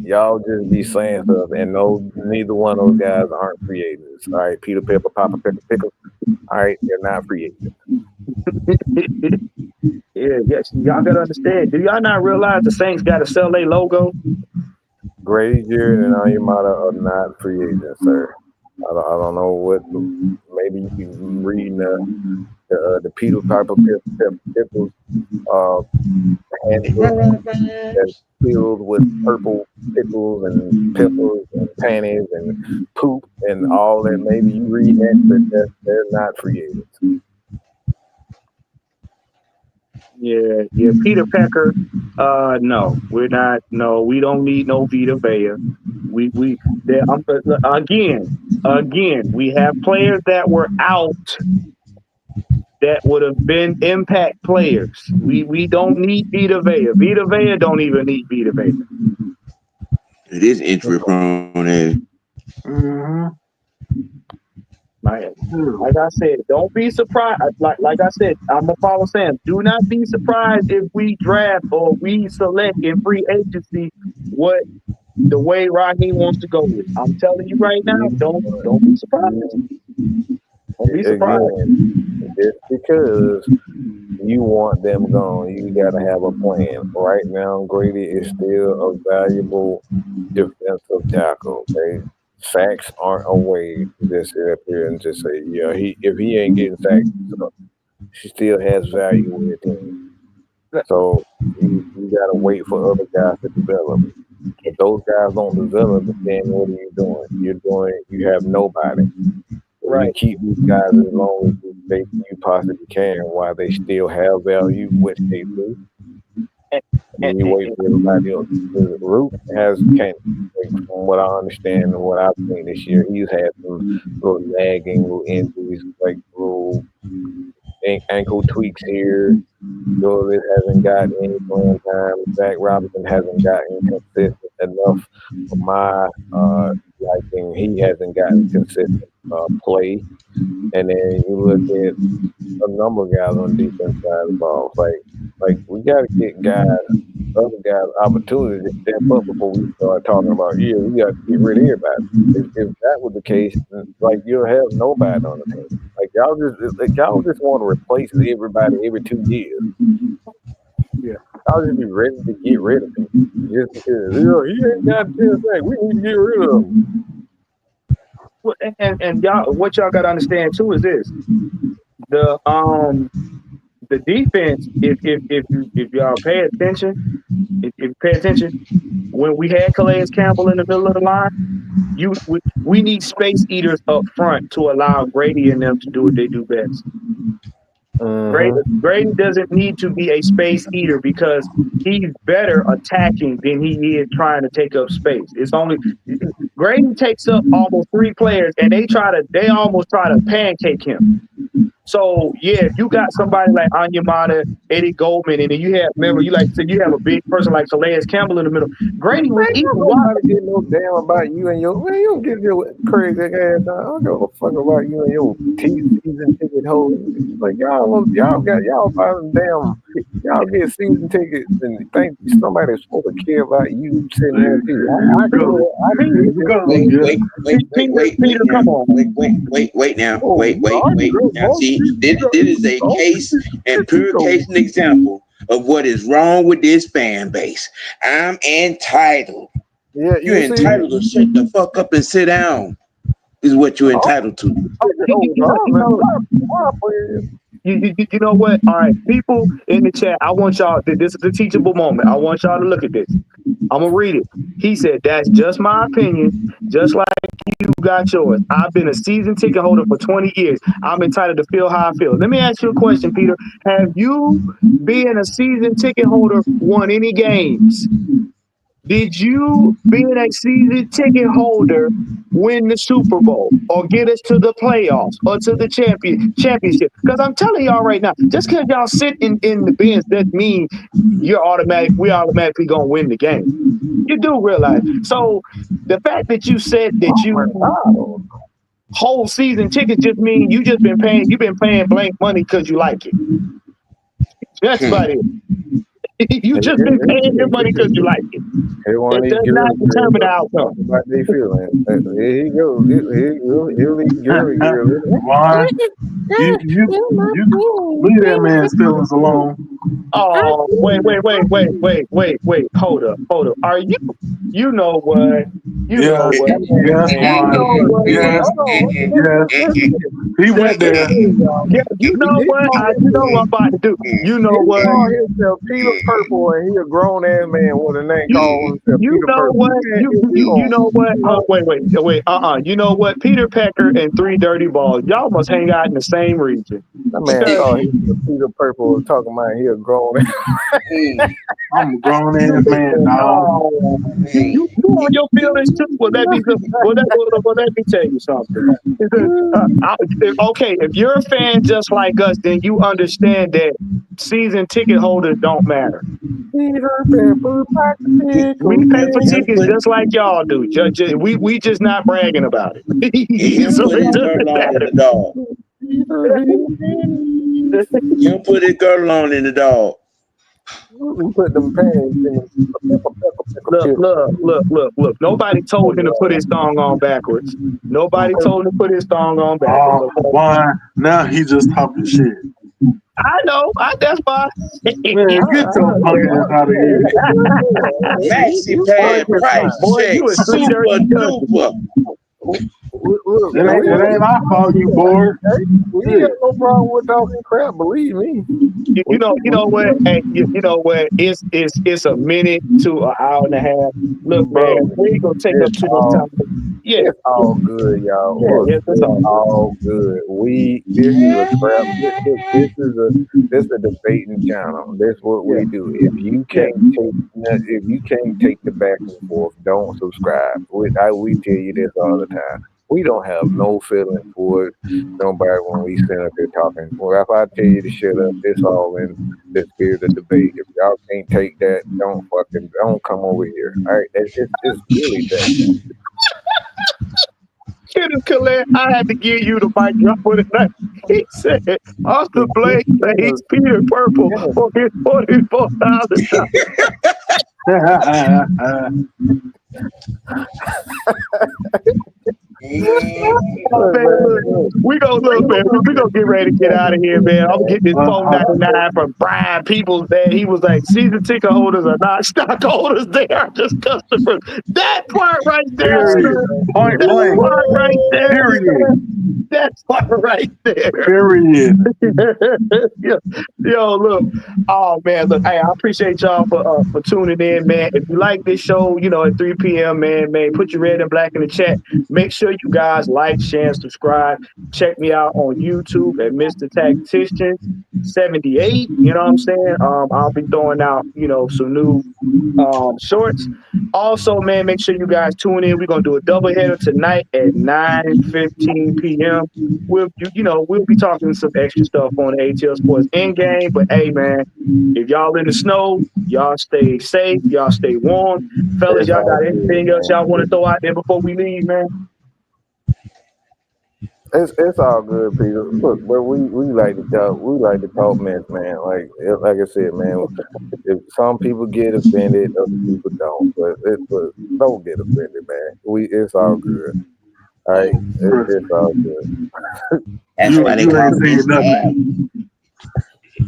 y'all just be saying stuff, and no, neither one of those guys aren't free agents. All right, Peter Pepper, Papa Pepper, Pickle. All right, they're not free agents. Yes, y'all gotta understand. Do y'all not realize the Saints gotta sell their logo? Grady Jarrett and Onyemata are not free agents, sir. I don't know what. Maybe you can read the Peter Piper Pickles that's filled with purple pickles and peppers and panties and poop and all that. Maybe you read that, but they're not free agents. Yeah. Peter Pecker. No, we're not. No, we don't need no Vita Vea. Again, we have players that were out that would have been impact players. We don't need Vita Vea. Vita Vea don't even need Vita Vea. It is injury prone. Like I said, don't be surprised. Like I said, I'm gonna follow Sam. Do not be surprised if we draft or we select in free agency what the way Raheem wants to go with. I'm telling you right now, don't be surprised. Don't be surprised. Just because you want them gone, you got to have a plan. Right now, Grady is still a valuable defensive tackle. Okay, sacks aren't a way to just sit up here and just say, yeah, if he ain't getting sacked, she still has value with your team. So you got to wait for other guys to develop. If those guys don't develop, then what are you doing? You have nobody. Right. You keep these guys as long as you possibly can while they still have value, which they do. And you wait for everybody else. The Root can't, from what I understand and what I've seen this year, he's had some little nagging, little injuries, like little ankle tweaks here. Julius hasn't got any playing time. Zach Robinson hasn't gotten consistent enough for my liking. He hasn't gotten consistent play. And then you look at a number of guys on the defense side of the ball. Like we got to get other guys opportunity to step up before we start talking about, we got to get rid of everybody. If that was the case, like you'll have nobody on the team. Like y'all just want to replace everybody every 2 years. Yeah. I'll just be ready to get rid of him. Just because he ain't got 10 sacks. We need to get rid of him. Well, and y'all, what y'all got to understand too is this: the defense. If y'all pay attention, if you pay attention, when we had Calais Campbell in the middle of the line, we need space eaters up front to allow Grady and them to do what they do best. Grady doesn't need to be a space eater because he's better attacking than he is trying to take up space. It's only Grady takes up almost 3 players, and they almost try to pancake him. So if you got somebody like Onyemata, Eddie Goldman, and then you have you have a big person like Calais Campbell in the middle. Grady was eating wide. Get no damn about you and your you don't give your crazy ass. I don't give a fuck about you and your season ticket holders. Like y'all get season tickets and think somebody's supposed to care about you sitting there too. Wait now. See, this is a case and pure case and example of what is wrong with this fan base. I'm entitled. Yeah, you're entitled to shut the fuck up and sit down. Is what you're entitled to. You know what? All right, people in the chat, I want y'all. This is a teachable moment. I want y'all to look at this. I'm gonna read it. He said, "That's just my opinion, just like you got yours. I've been a season ticket holder for 20 years. I'm entitled to feel how I feel." Let me ask you a question, Peter. Have you, being a season ticket holder, won any games? Did you, being a season ticket holder, win the Super Bowl or get us to the playoffs or to the championship? Because I'm telling y'all right now, just because y'all sit in the bench doesn't mean we automatically gonna win the game. You do realize. So the fact that you said that you whole season tickets just mean you've been paying blank money because you like it. That's about it. You just been paying your money because you like it. It does not determine the outcome. About they feeling. Here he goes. He'll leave Gary. Why? You leave that man's feelings alone. Oh, wait. Hold up. Are you? You know what? Yes. He went there. Yeah, you know what? You know what I'm about to do. You know what? He called himself Peter Purple, and he a grown ass man with a name called himself You Peter know Purple. what? You know what? Oh, wait. You know what? Peter Pecker and 3 Dirty Balls. Y'all must hang out in the same region. That man called himself Peter Purple, talking about he a grown ass. I'm a grown ass man, dog. You on your feelings too? Well, let me tell you something. Okay, if you're a fan just like us, then you understand that season ticket holders don't matter. We pay for tickets just like y'all do. We just not bragging about it. So it doesn't matter. You put it girdle on in the dog. We put them pants in. Look. Nobody told him to put his song on backwards. Nobody told him to put his song on backwards. Oh, Okay? why? Now he just talking shit. I know. That's why. Man, get your punk ass out of here. Maxi pad price Boy, check, you a three super dirty cousin. duper. Look, It ain't our fault you bored. we ain't got no problem with talking crap. Believe me. You know what? Hey, you know what? It's a minute to an hour and a half. Look, man, Bro, we ain't gonna take up it's too much all time. Yeah, it's all good, y'all. yeah, Look, yes, it's it's all good. all good. This is a crap. This is a debating channel. This is what Yeah, we do. If you can't take the back and forth, don't subscribe. We tell you this all the time. We don't have no feeling for nobody when we sit up here talking. Well, if I tell you to shut up, it's all in the spirit of debate. If y'all can't take that, don't come over here. All right, it's really that. Kenneth Collette, I had to give you the mic drop for the night. He said, Austin Blake pays Peter Purple for his $44,000. Oh, man, look, we gonna look, man. We gonna get ready to get out of here, man. I'm getting this $4.99 from Brian Peoples, man. He was like, season ticket holders are not stockholders; they are just customers. That part right there, Period. son. Point That blank. part right there. Period. That part right there. Period. Yo, look. Oh man, look. Hey, I appreciate y'all for tuning in, man. If you like this show, at 3 p.m., man, put your red and black in the chat. Make sure you guys like, share, and subscribe. Check me out on YouTube at Mr. Tactician 78. You know what I'm saying? I'll be throwing out, some new shorts. Also, man, make sure you guys tune in. We're gonna do a doubleheader tonight at 9:15 p.m. We'll be talking some extra stuff on the ATL Sports Endgame. But hey, man, if y'all in the snow, y'all stay safe, y'all stay warm. Fellas, It's y'all all got good, anything else man. y'all want to throw out there before we leave, man? It's all good, Peter. Look, but we like to talk. We like to talk mess, man. Like I said, man. If some people get offended, other people don't. But don't get offended, man. It's all good. All right, it's all good. That's why they You call ain't me saying nothing.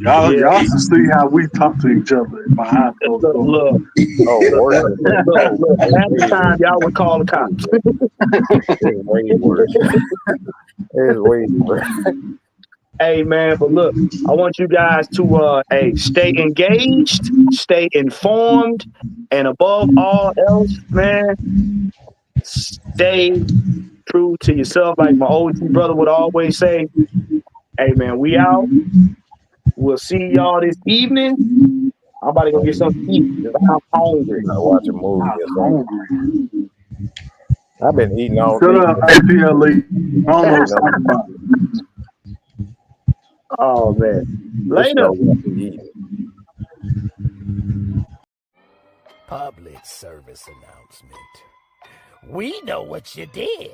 Y'all should see how we talk to each other behind closed doors. Look. Oh, worse. Look. Last time y'all would call the cops. It's way worse. It's way worse. Hey, man, but look, I want you guys to stay engaged, stay informed, and above all else, man, stay true to yourself. Like my OG brother would always say, hey, man, we out. We'll see y'all this evening. I'm about to go get something to eat because I'm hungry. I watch a movie or something. Hungry. I've been eating all Shut week. up, APLE. I don't know what's talking about. Oh, man. This Later. show what we eat. Public service announcement. We know what you did.